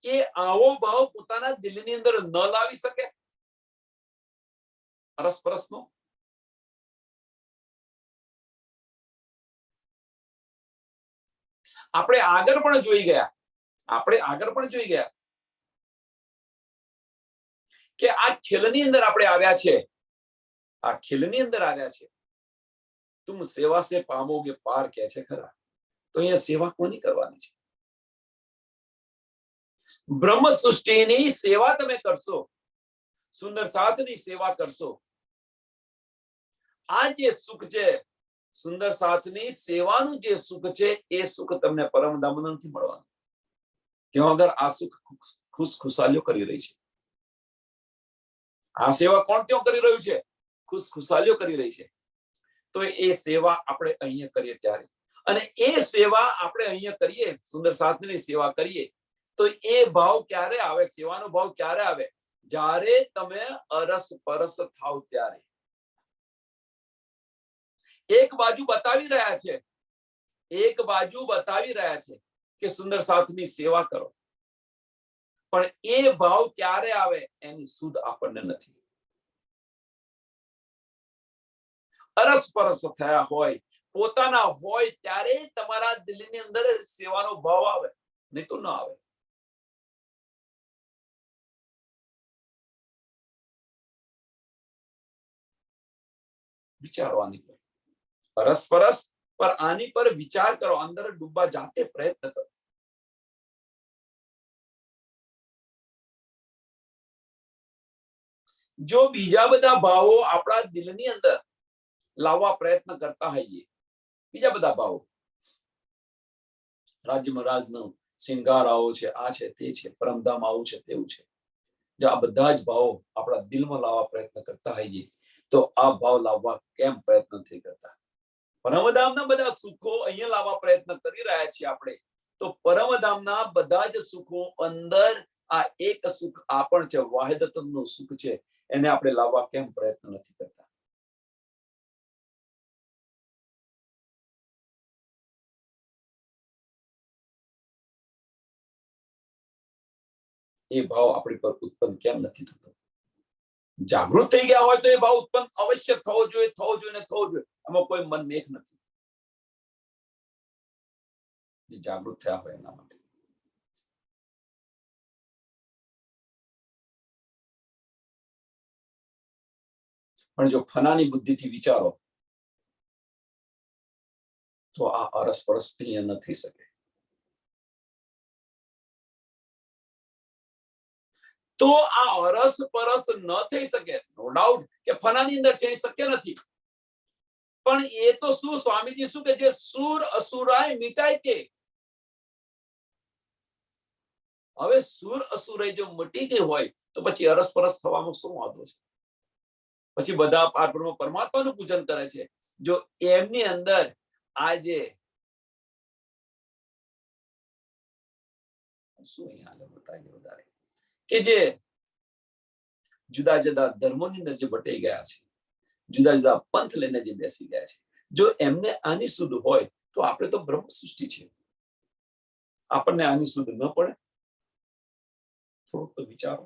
એ આવો ભાવ પોતાના દિલની અંદર ન લાવી શકે અરસપરસનો। આપણે આગળ પણ જોઈ ગયા કે આ ખેલની અંદર આપણે આવ્યા છે, આ ખેલની અંદર આવ્યા છે। तुम सेवा से पामोगे पार કહે છે ખરા, તો અહીંયા સેવા કોની કરવાની છે? બ્રહ્મ સૃષ્ટિની સેવા તમે કરશો, સુંદર સાથની સેવા કરશો, આ જે સુખ છે સુંદર સાથની સેવાનું જે સુખ છે એ સુખ તમને પરમધામ નથી મળવાનું। ત્યાં આગળ આ સુખ ખુશખુશાલીઓ કરી રહી છે, આ સેવા કોણ ત્યાં કરી રહ્યું છે? ખુશખુશાલીઓ કરી રહી છે। તો એ સેવા આપણે અહીંયા કરીએ ત્યારે, અને એ સેવા આપણે અહીંયા કરીએ, સુંદર સાથની સેવા કરીએ, તો એ ભાવ ક્યારે આવે? સેવાનો ભાવ ક્યારે આવે? જ્યારે તમે અરસ પરસ થાવ ત્યારે। એક બાજુ બતાવી રહ્યા છે કે સુંદર સાથની સેવા કરો, પણ એ ભાવ ક્યારે આવે એની સુધ આપણને નથી। અરસ પરસ થયા હોય, પોતાના હોય ત્યારે તમારા દિલની અંદર સેવાનો ભાવ આવે, નહીં તો ન આવે। વિચારો આની પર, અરસ પરસ પર આની પર વિચાર કરો, અંદર ડૂબવા જાતે પ્રયત્ન કરો। જો બીજા બધા ભાવો આપણા દિલની અંદર લાવવા પ્રયત્ન કરતા હોઈએ, બીજા બધા ભાવો, રાજ્ય મહારાજનો શિંગાર આવો છે, આ છે, તે છે, પરમધામ આવું છે, તેવું છે, જો આ બધા જ ભાવો આપણા દિલમાં લાવવા પ્રયત્ન કરતા હોઈએ તો આ ભાવ લાવવા કેમ પ્રયત્ન નથી કરતા? પરમધામના બધા સુખો અહીંયા લાવવા પ્રયત્ન કરી રહ્યા છીએ આપણે, તો પરમધામના બધા જ સુખો અંદર આ એક સુખ આ પણ છે, વાહિદતનું સુખ છે, એને આપણે લાવવા કેમ પ્રયત્ન નથી કરતા? એ ભાવ આપણી પર ઉત્પન્ન કેમ નથી થતો? જાગૃત થઈ ગયા હોય તો એ ભાવ ઉત્પન્ન અવશ્ય થવો જોઈએ, થવો જોઈએ ને થવો જોઈએ. આમાં કોઈ મન મેઘ નથી. જે જાગૃત થયા હોય એના માટે. પણ જો ફનાની બુદ્ધિથી વિચારો તો આ અરસપરસ અહીંયા ન થઈ શકે. તો આ અરસ પરસ ન થઈ શકે, નો ડાઉટ કે ફનાની અંદર છે, શક્ય નથી. પણ એ તો શું સ્વામીજી શું કે જે સુર અસુરાય મિટાય કે? હવે સુર અસુરાય જો મટી ગઈ હોય તો પછી અરસ પરસ થવામાં શું વાંધો છે? પછી બધા પરમાત્માનું પૂજન કરે છે. જો એમની અંદર આજે શું અહીંયા બતાવી વધારે કે જે જુદા જુદા ધર્મોની અંદર જે બટાઈ ગયા છે, જુદા જુદા પંથ લઈને જે બેસી ગયા છે, જો એમને આની શુદ્ધ હોય તો આપણે તો બ્રહ્મ સૃષ્ટિ છે, આપણને આની શુદ્ધ ન પડે? થોડુંક તો વિચારો.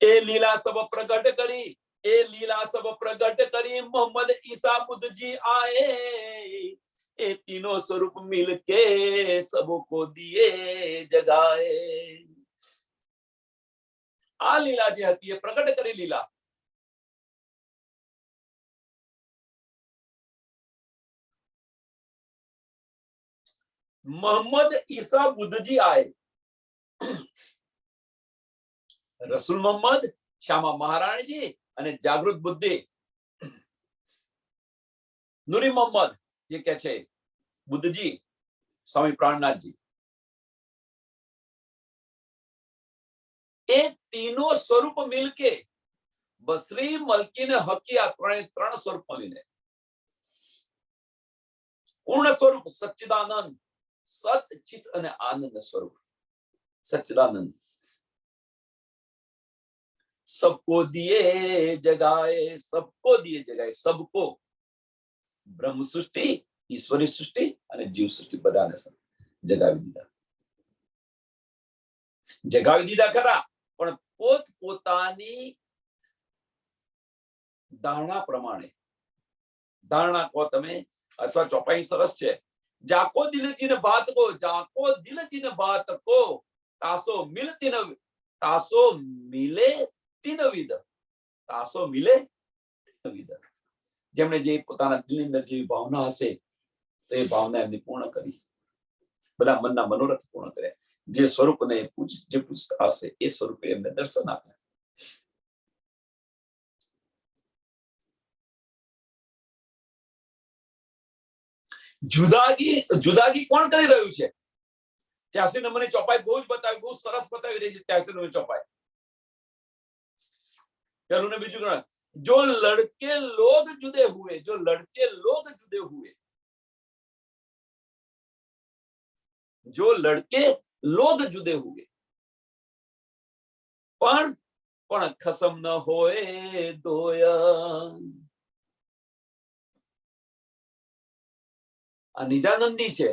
એ લીલા સબ પ્રગટ કરી, એ લીલા સબ પ્રગટ કરી મોહમ્મદ ईसा बुद्ध जी आए, એ तीनों स्वरूप मिलके सबको दिए जगाए. આ લીલા જે હતી એ પ્રગટ કરી લીલા. मोहम्मद ईसा बुद्ध जी आए. રસૂલ મોહમ્મદ, શ્યામા મહારાણીજી અને જાગૃત બુદ્ધિ નૂરી મોહમ્મદ જે કે છે બુદ્ધજી, સ્વામી પ્રાણનાથજી, એ તીનો સ્વરૂપ મિલકે બસરી મલકીને હકીયા ત્રણ સ્વરૂપ મળીને પૂર્ણ સ્વરૂપ સચ્ચિદાનંદ, સત ચિત અને આનંદ સ્વરૂપ સચ્ચિદાનંદ सबको दिए जगाए, सबको दिए जगाए, सबको બ્રહ્મ સૃષ્ટિ, ઈશ્વરી સૃષ્ટિ અને જીવ સૃષ્ટિ બધાને જગાવી દીધા. જગાવી દીધા ખરા, પણ પોત પોતાની ધારણા પ્રમાણે. ધારણા કહો તમે અથવા ચોપાઈ સરસ છે. જાકો દિલજી ને બાત કો, જાકો દિલજી ને બાત કો, તાસો મિલતી ન તાસો મિલે તીનવિધ, તાસો મિલે તીનવિધ. જેમણે જે પોતાના દિલની અંદર જેવી ભાવના હશે તો એ ભાવના એમની પૂર્ણ કરી, બધા મનના મનોરથ પૂર્ણ કર્યા. જે સ્વરૂપને જે પૂછતા હશે એ સ્વરૂપે એમને દર્શન આપ્યા. જુદાગી કોણ કરી રહ્યું છે? 83 નંબરની ચોપાઈ બહુ જ બતાવી, બહુ સરસ બતાવી રહી છે 83 નંબરની ચોપાઈ. પેલું ને બીજું ગણ. जो लड़के लोग जुदे हुए, जो लड़के लोग जुदे हुए, जो लड़के लोग जुदे हुए, પણ ખસમ ન હોય દોયા. આ નિજાનંદી છે,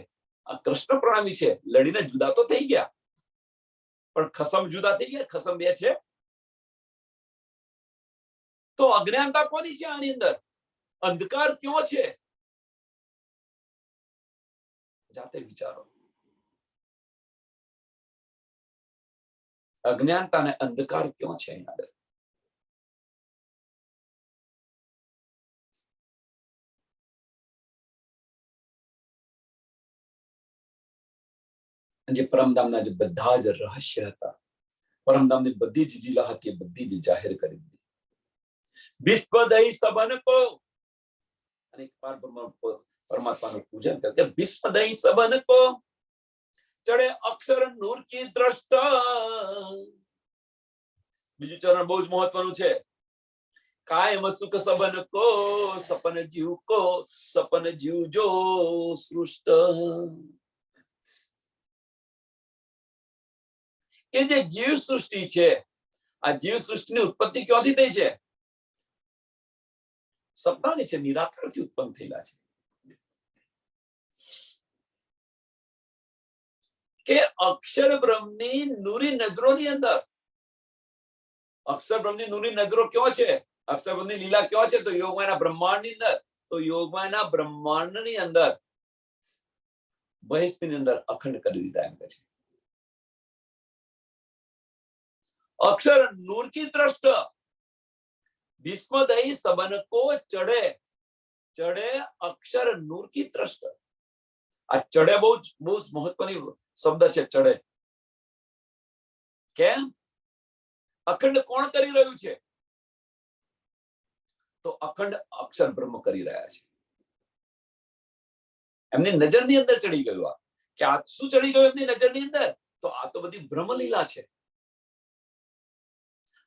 આ કૃષ્ણ પ્રણામી છે, લડીને જુદા તો થઈ ગયા પણ ખસમ જુદા થઈ ગયા. ખસમ બે છે. તો અજ્ઞાનતા કોની છે આની અંદર? અંધકાર ક્યો છે? જાતે વિચારો. અજ્ઞાનતા ને અંધકાર ક્યો છે અહીંયા આગળ? જે પરમધામના જે બધા જ રહસ્ય હતા, પરમધામની બધી જ લીલા હતી, બધી જ જાહેર કરી દીધી. વિશ્વદય સબન કો, અને પરમાત્માનું પૂજન કરે. વિશ્વદય સબન કો ચડે અક્ષર નૂર કી દ્રષ્ટા, બીજું ચરણ બહુ જ મહત્વનું છે. કાયમ સુખ સબન કો સપન જીવ કો સપન જીવ જો સૃષ્ટ. કે જે જીવ સૃષ્ટિ છે, આ જીવ સૃષ્ટિની ઉત્પત્તિ ક્યાંથી થઈ છે? સપનાની છે, નિરાકારથી ઉત્પન્ન થયેલા છે. કે અક્ષર બ્રહ્મની નૂરી નજરોની અંદર, અક્ષર બ્રહ્મની નૂરી નજરો ક્યાં છે? અક્ષર બ્રહ્મની લીલા ક્યાં છે? તો યોગમાયાના બ્રહ્માંડની અંદર. તો યોગમાયાના બ્રહ્માંડની અંદર બહિષ્ઠની અંદર અખંડ કરી દીધા એમ કે છે. अक्षर नूर की दृष्ट भीष्मदयी सबन को चढ़े चढ़े अक्षर नूर की दृष्ट. આ ચડે બહુ જ મહત્વની શબ્દ છે. ચડે કેમ? અખંડ કોણ કરી રહ્યું છે? તો અખંડ અક્ષર બ્રહ્મ કરી રહ્યા છે. એમની નજરની અંદર ચડી ગયું. આ કે આ શું ચડી ગયું એમની નજરની અંદર? તો આ તો બધી બ્રહ્મલીલા છે.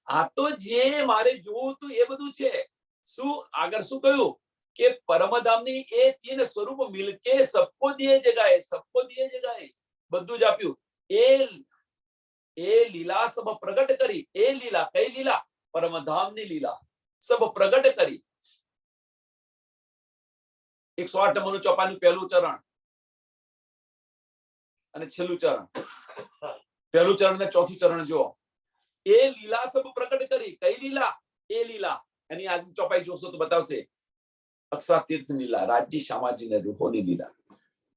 આ તો જે મારે જોવું હતું એ બધું છે. શું આગળ શું કહ્યું? કે પરમધામની એ તીન સ્વરૂપ મિલકે સબકો દિએ જગાએ, સબકો દિએ જગાએ, બધું જ આપ્યું. એ લીલા સબ પ્રગટ કરી. એ લીલા કઈ લીલા? પરમધામની લીલા સબ પ્રગટ કરી. 108 નંબરનું ચોપાનું પહેલું ચરણ અને છેલ્લું ચરણ. પહેલું ચરણ ને ચોથું ચરણ જુઓ. એ લીલા સબ પ્રગટ કરી. કઈ લીલા? એ લીલા. એની આગળ ચોપાઈ જોશો તો બતાવશે. અક્ષરા તીર્થ લીલા, રાજ્ય શામાજી ને રૂપોની લીલા,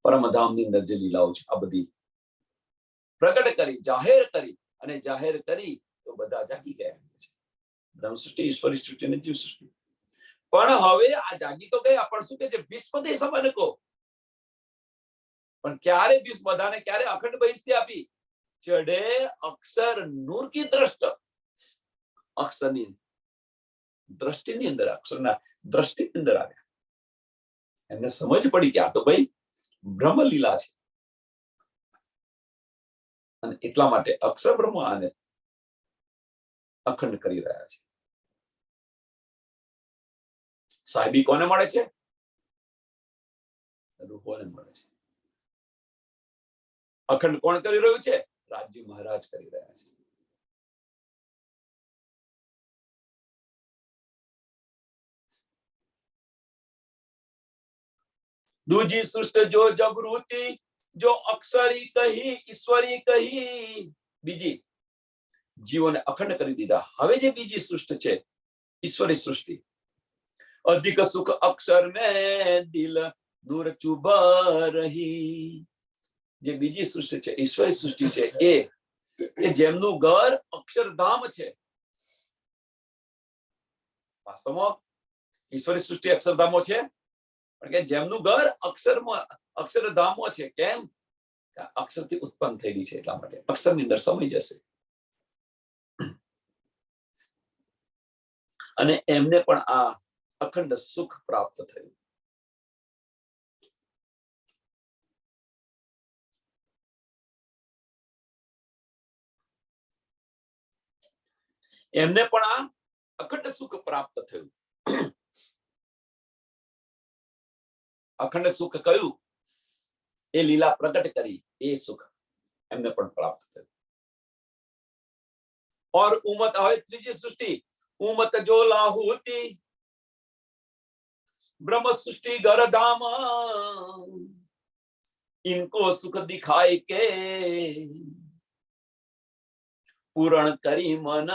પરમધામની અંદર જે લીલાઓ છે આ બધી પ્રગટ કરી, જાહેર કરી. અને જાહેર કરી તો બધા જાગી ગયા છે. બ્રહ્મ સૃષ્ટિ, ઈશ્વરી સૃષ્ટિ અને જીવ સૃષ્ટિ. પણ હવે આ જાગી તો ગયા, પણ શું કે છે? ભીષ્મદેય સબન કો. પણ ક્યારે ભીષ્મ બધાને ક્યારે અખંડ બહિષ્ઠી આપી? ચડે અક્ષર નૂર કી દ્રષ્ટ. અક્ષરની દ્રષ્ટિની અંદર, અક્ષરના દ્રષ્ટિની અંદર આવ્યા. એમને સમજ પડી કે આ તો ભાઈ બ્રહ્મલીલા છે. અને એટલા માટે અક્ષર બ્રહ્મ આને અખંડ કરી રહ્યા છે. સાહેબી કોને મળે છે? રૂપોને મળે છે. અખંડ કોણ કરી રહ્યું છે? રાજ્ય મહારાજ કરી રહ્યા છે. दूजी सृष्ट जो जबरूती जो अक्षरी कही ईश्वरी कही. બીજી જીવોને અખંડ કરી દીધા. હવે જે બીજી સૃષ્ટિ છે ઈશ્વરી સૃષ્ટિ. અધિક સુખ અક્ષર में દિલ દૂર ચુભા રહી. જે બીજી સૃષ્ટિ છે ઈશ્વરી સૃષ્ટિ છે એ જેમનું ઘર અક્ષરધામ છે. વાસ્તવમાં ઈશ્વરી સૃષ્ટિ અક્ષરધામો છે, પણ કે જેમનું ઘર અક્ષરધામો છે. કેમ? અક્ષરથી ઉત્પન્ન થયેલી છે એટલા માટે. અક્ષરની અંદર સમય જશે અને એમને પણ આ અખંડ સુખ પ્રાપ્ત થયું. એમને પણ આ અખંડ સુખ પ્રાપ્ત થયું. અખંડ સુખ કયું? એ લીલા પ્રગટ કરી એ સુખ એમને પણ પ્રાપ્ત થયું. और उमत હવે ત્રીજી સૃષ્ટિ. उमत जो लाहूती ब्रह्म सृष्टि घर धाम इनको सुख दिखाई के पूर्ण करी मन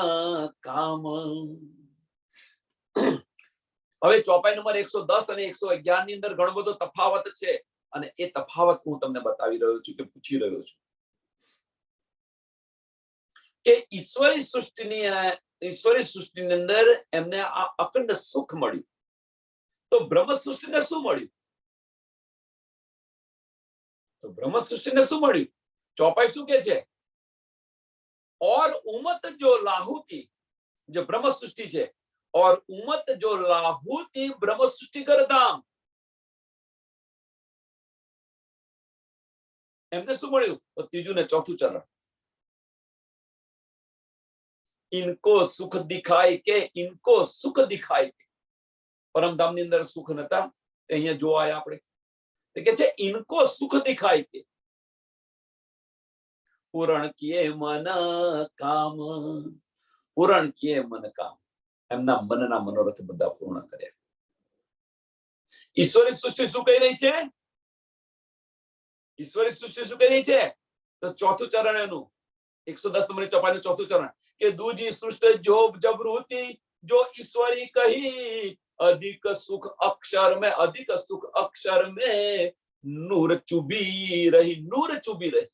काम. હવે ચોપાઈ નંબર 110 અને 111 ની અંદર ઘણો બધો તફાવત છે અને એ તફાવત હું તમને બતાવી રહ્યો છું કે પૂછી રહ્યો છું કે ઈશ્વરી સૃષ્ટિની અંદર એમને આ અખંડ સુખ મળ્યું. તો બ્રહ્મ સૃષ્ટિને શું મળ્યું? તો બ્રહ્મ સૃષ્ટિને શું મળ્યું? ચોપાઈ શું કે છે? और उमत जो लाहूती, जो ब्रह्म सृष्टि છે, और उमत जो लाहूती ब्रह्म सृष्टि कर धाम. એમને શું મળ્યું? તો ત્રીજું ને ચોથું ચરણ. इनको सुख दिखाय के, इनको सुख दिखाय के परमधाम ની અંદર સુખ નતા, અહીંયા જોવા આપણે કે છે इनको सुख दिखाय के પૂરણ કિયે મન કામ, પૂરણ કિયે મન કામ, એમના મનના મનોરથ બધા પૂર્ણ કર્યા. ઈશ્વરી સૃષ્ટિ શું કહી રહી છે? ઈશ્વરી સૃષ્ટિ શું કહી રહી છે? તો ચોથું ચરણ એનું 110 નંબરની ચોપાઈનું ચોથું ચરણ કે दूजी सृष्टि जो जबरूती जो ईश्वरी कही, अधिक सुख अक्षर में, अधिक सुख अक्षर में नूर चुभी रही, नूर चुभी रही.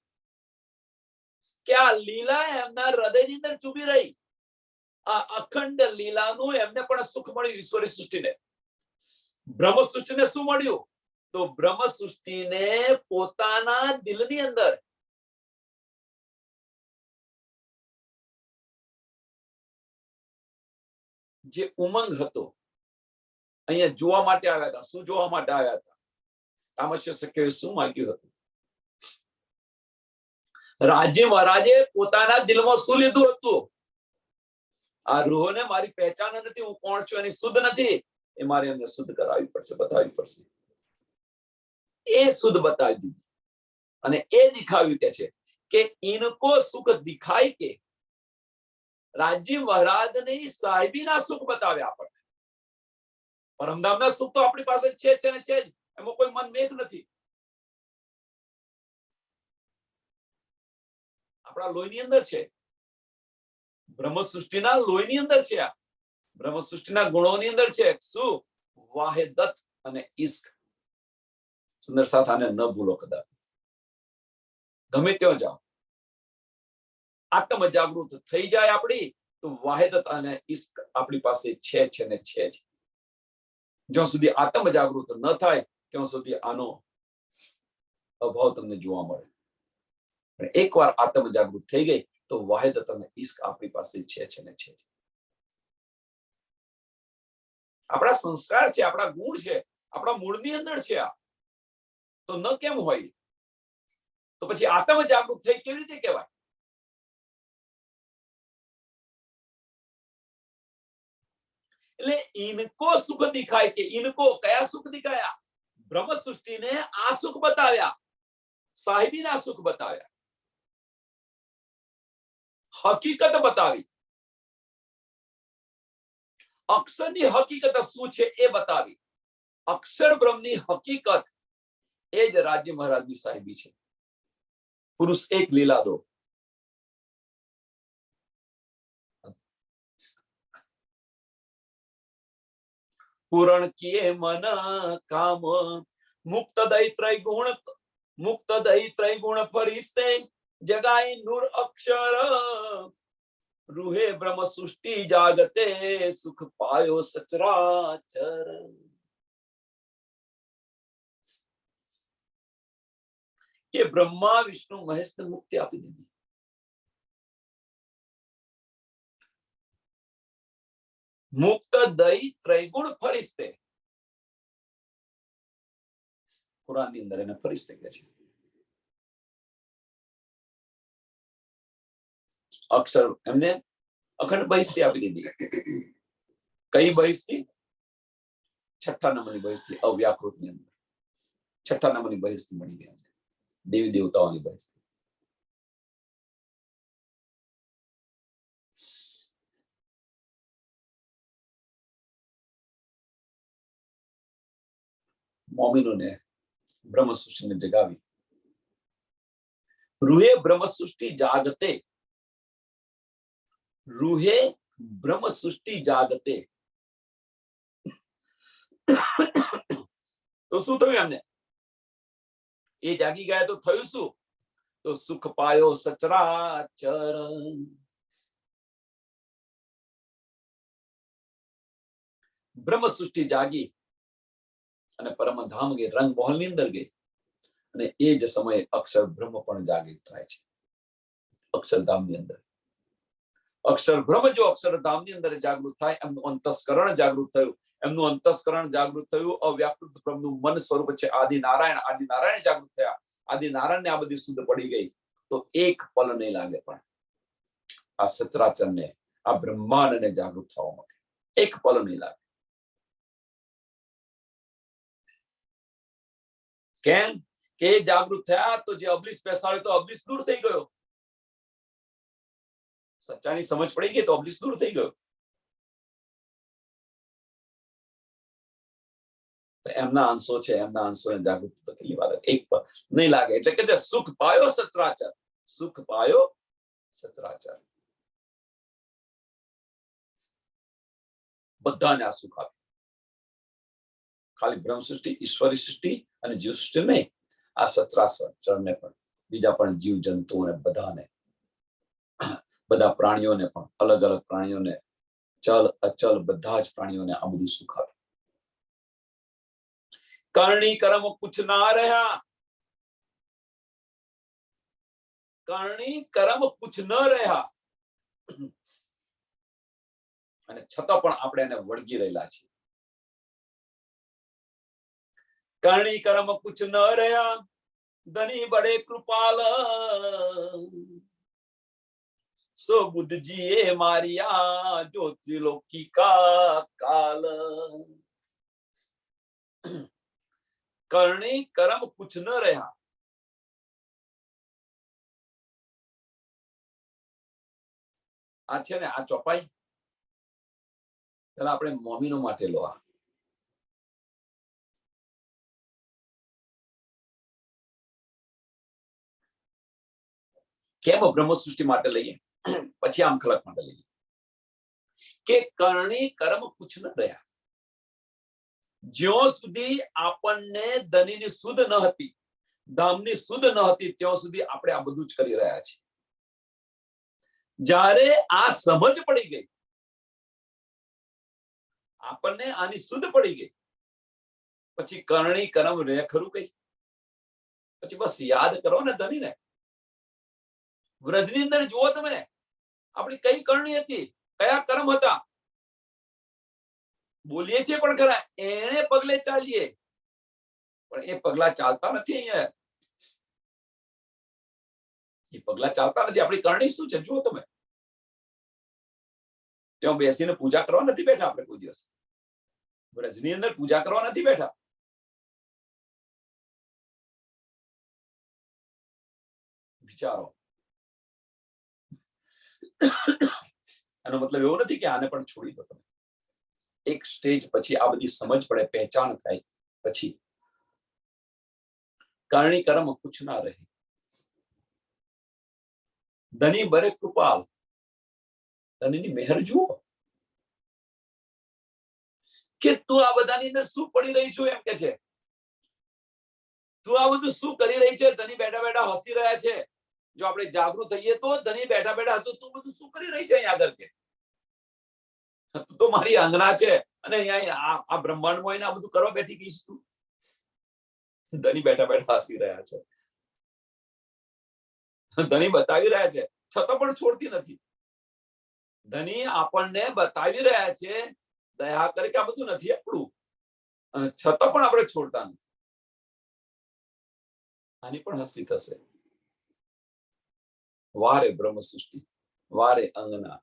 क्या लीला एमना हृदयनी अंदर चुभी रही. आ अखंड लीलाનું એમને પણ સુખ મળ્યું ઈશ્વરી સૃષ્ટિને. બ્રહ્મ સૃષ્ટિને શું મળ્યું? તો બ્રહ્મ સૃષ્ટિને પોતાના દિલની અંદર જે ઉમંગ હતો, અહીંયા જોવા માટે આવ્યા હતા. શું જોવા માટે આવ્યા હતા? તામસ્ય સખ્યોએ શું માંગ્યું હતું? રાજ્ય મહારાજે પોતાના દિલમાં શું લીધું હતું? આ રૂહોને મારી પહેચાન નથી, હું કોણ છું એની શુદ્ધ નથી, એ મારે એમને શુદ્ધ કરાવવી પડશે, બતાવવી પડશે. એ શુદ્ધ બતાવી દીધી અને એ દેખાવ્યું કે છે કે ઇनको સુખ દિખાય કે રાજ્ય મહારાજને સાહેબીના સુખ બતાવ્યા આપણને. પરમધામના સુખ તો આપણી પાસે છે ને છે જ, એમાં કોઈ મન મેઘ નથી. આપણા લોહીની અંદર છે, બ્રહ્મ સૃષ્ટિના લોહીની અંદર છે. આ બ્રહ્મ સૃષ્ટિના ગુણોની અંદર છે. શું? વાહિદત અને ઇશ્ક. સુંદર સાથ આને ન ભૂલો કદાચ. ગમે ત્યાં જાઓ, આત્મ જાગૃત થઈ જાય આપણી તો વાહિદત અને ઇશ્ક આપણી પાસે છે ને છે જ. જ્યાં સુધી આત્મ જાગૃત ન થાય ત્યાં સુધી આનો અભાવ તમને જોવા મળે. પણ એકવાર આત્મ જાગૃત થઈ ગઈ તો વાહિદત અને ઇશ્ક આપણી પાસે છે ને છે. આપણા સંસ્કાર છે, આપણા ગુણ છે, આપણા મૂળની અંદર છે. આ તો ન કેમ હોય? તો પછી આત્મ જાગૃત થઈ કેવી રીતે કહેવાય? એટલે ઇनको સુખ દિખાય કે ઇनको કયા સુખ દિખાયા? બ્રહ્મ સૃષ્ટિને આ સુખ બતાવ્યા, સાહેબીના સુખ બતાવ્યા, હકીકત બતાવી. અક્ષરની હકીકત શું છે એ બતાવી. અક્ષર બ્રહ્મની હકીકત એ જ રાજ્ય મહારાજની સાહેબી છે. પુરુષ એક લીલા દો. પૂરણ કિયે મન કામ, મુક્ત દઈ ત્રૈગુણ, મુક્ત દઈ ત્રૈગુણ ફરિશ્તે જગાઈ નૂર અક્ષર, રૂહે બ્રહ્મ સૃષ્ટિ જાગતે સુખ પાયો સચરાચર. કે બ્રહ્મા વિષ્ણુ મહેશને મુક્તિ આપી દીધી. મુક્ત દઈ ત્રૈગુણ ફરિશ્તે. કુરાનની અંદર એને ફરિશ્તે કહે છે. અક્ષર એમને અખંડ બહિષ્ઠી આપી દીધી. કઈ બહિષ્ઠી? છઠ્ઠા નંબરની બહિષ્ઠી અવ્યાકૃતની અંદર. છઠ્ઠા નંબરની બહિષ્ઠી મળી ગયા. દેવી દેવતાઓની બહિષ્ઠી. મોમિનોને બ્રહ્મ સૃષ્ટિને જગાવી. રૂહે બ્રહ્મ સૃષ્ટિ જાગતે, રૂહે બ્રહ્મ સૃષ્ટિ જાગતે. તો શું થયું એમને? એ જાગી ગયા તો થયું શું? તો સુખ પાયો સચરાચર. બ્રહ્મ સૃષ્ટિ જાગી અને પરમધામ ગઈ, રંગ મોહલની અંદર ગઈ. અને એ જ સમયે અક્ષર બ્રહ્મ પણ જાગૃત થાય છે અક્ષરધામની અંદર. અક્ષર બ્રહ્મ જો અક્ષરધામની અંદર જાગૃત થાય, એમનું અંતસ્કરણ જાગૃત થયું. એમનું અંતસ્કરણ જાગૃત થયું. અવ્યાકૃત બ્રહ્મનું મન સ્વરૂપ છે આદિ નારાયણ. આદિ નારાયણ જાગૃત થયા. આદિ નારાયણને આ બધી શુદ્ધ પડી ગઈ તો એક પલ નહીં લાગે પણ આ સચરાચરને, આ બ્રહ્માંડને જાગૃત થવા માટે એક પલ નહીં લાગે. કેમ કે જાગૃત થયા તો જે અબલીસ બેસાડ્યો તો અબલીસ દૂર થઈ ગયો. સચ્ચાની સમજ પડી ગઈ તો અબલીસ દૂર થઈ ગયો. એમના અંશો છે, એમના અંશોને જાગૃત કેટલી વાર એક પર નહીં લાગે. એટલે કે સુખ પાયો સચરાચર, સુખ પાયો સચરાચર. બધાને આ સુખ આપ્યું. ખાલી બ્રહ્મ સૃષ્ટિ, ઈશ્વરી સૃષ્ટિ અને જીવ સૃષ્ટિ નહીં, આ સચરાચરને પણ, બીજા પણ જીવ જંતુઓને બધાને, બધા પ્રાણીઓને પણ, અલગ અલગ પ્રાણીઓને, ચલ અચલ બધા જ પ્રાણીઓને આ બધું સુખ આપ્યું. કરણી કર્મ કુછ ના રહ્યા, કરણી કર્મ કુછ ન રહ્યા, અને છતાં પણ આપણે એને વળગી રહેલા છીએ. કરણી કર્મ કુછ ન રહ્યા, ધની બડે કૃપાલ, સો બુદ્ધજી એ મારિયા જો ત્રિલોકી કા કાલ. કરણી કર્મ કુછ ન રહ્યા. આ છે ને, આ ચોપાઈ પેલા આપણે મોમીનો માટે લો. આ કેમ બ્રહ્મ સૃષ્ટિ માટે લઈએ, પછી આમ ખલક માટે લઈએ કે કરણી કર્મ કુછ ન રહ્યા. જ્યાં સુધી આપણને ધનીની સુધ ન હતી, ધામની સુધ ન હતી, ત્યાં સુધી આપણે આ બધું જ કરી રહ્યા છીએ. જ્યારે આ સમજ પડી ગઈ, આપણને આની સુધ પડી ગઈ, પછી કરણી કર્મ રહે ખરું કઈ? પછી બસ યાદ કરો ને ધનીને. વ્રજની અંદર જુઓ તમે, આપણી કઈ કરણી હતી, કયા કર્મ હતા. બોલીએ છીએ પણ ખરા, એને પગલે ચાલીએ, પણ એ પગલા ચાલતા નથી. અહીંયા એ પગલા ચાલતા નથી. આપણી કરણી શું છે જુઓ તમે. ત્યાં બેસીને પૂજા કરવા નથી બેઠા આપણે કોઈ દિવસ. વ્રજની અંદર પૂજા કરવા નથી બેઠા. વિચારો. એનો મતલબ એવો નથી કે આને પણ છોડી દો તમે. એક સ્ટેજ પછી આ બધી સમજ પડે, પહેચાન થાય પછી કરણી કર્મ કુછ ના રહે. ધની બરે કૃપાલ, ધનીની મહેર જુઓ કે તું આ બધાની અંદર શું પડી રહી છું એમ કે છે. તું આ બધું શું કરી રહી છે? ધની બેઠા બેઠા હસી રહ્યા છે. જો આપણે જાગૃત થઈએ તો ધની બેઠા બેઠા હસો, તું બધું શું કરી રહી છે અહીંયા આગળ? કે તું તો મારી આંગણા છે અને અહીંયા આ બ્રહ્માંડમાં એને આ બધું કરવા બેઠી ગઈશ તું. ધની બેઠા બેઠા હસી રહ્યા છે, ધની બતાવી રહ્યા છે, છતાં પણ છોડતી નથી. ધની આપણને બતાવી રહ્યા છે, દયા કરે કે આ બધું નથી આપણું, અને છતાં પણ આપણે છોડતા નથી. આની પણ હસ્તી થશે. વારે બ્રહ્મ સૃષ્ટિ, વારે અંગના.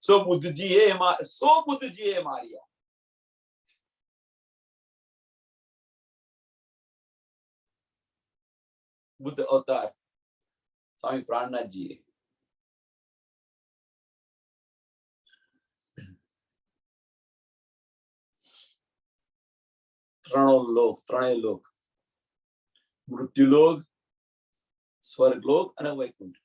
સો બુદ્ધજી એ માર્યા. બુદ્ધ અવતાર સ્વામી પ્રાણનાથજીએ ત્રણેય લોક, મૃત્યુલોક, સ્વર્ગલોક અને વૈકુંઠ,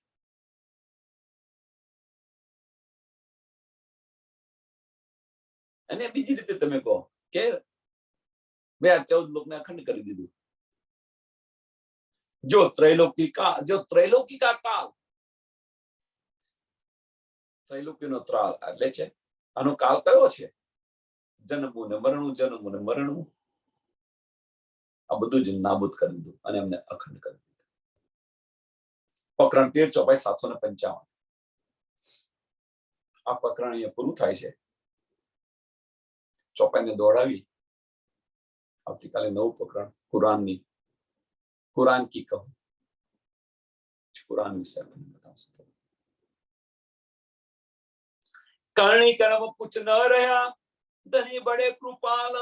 અને બીજી રીતે તમે કહો કે 14 લોકને અખંડ કરી દીધું. જો ત્રૈલોકી કા કાલ, ત્રૈલોકીનો ત્રાલ એટલે છે. આનો કાળ કયો છે? જન્મવું ને મરણું, જન્મવું ને મરણું. આ બધું જ નાબૂદ કરી દીધું અને એમને અખંડ કરી દીધું. પ્રકરણ 13 ચોપાઈ 755. આ પ્રકરણ અહીંયા પૂરું થાય છે. ચોપાઈને દોડાવી આવતીકાલે નવું પ્રકરણ કુરાન કી કહું, કુરાન વિશે બતાવશે. करणी कर्म कुछ न रहा, धनी बड़े कृपाल,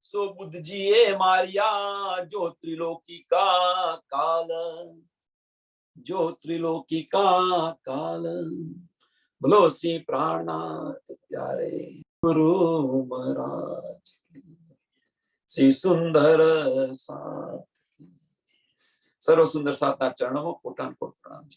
सो बुद्ध जिए मारिया, जो त्रिलोकी का काल, जो त्रिलोकी का काल। बोलो सी प्राणनाथ प्यारे गुरु महाराज की, श्री सुंदर साथ, सर्व सुंदर साथ चरणों में कोटान कोट प्रणाम।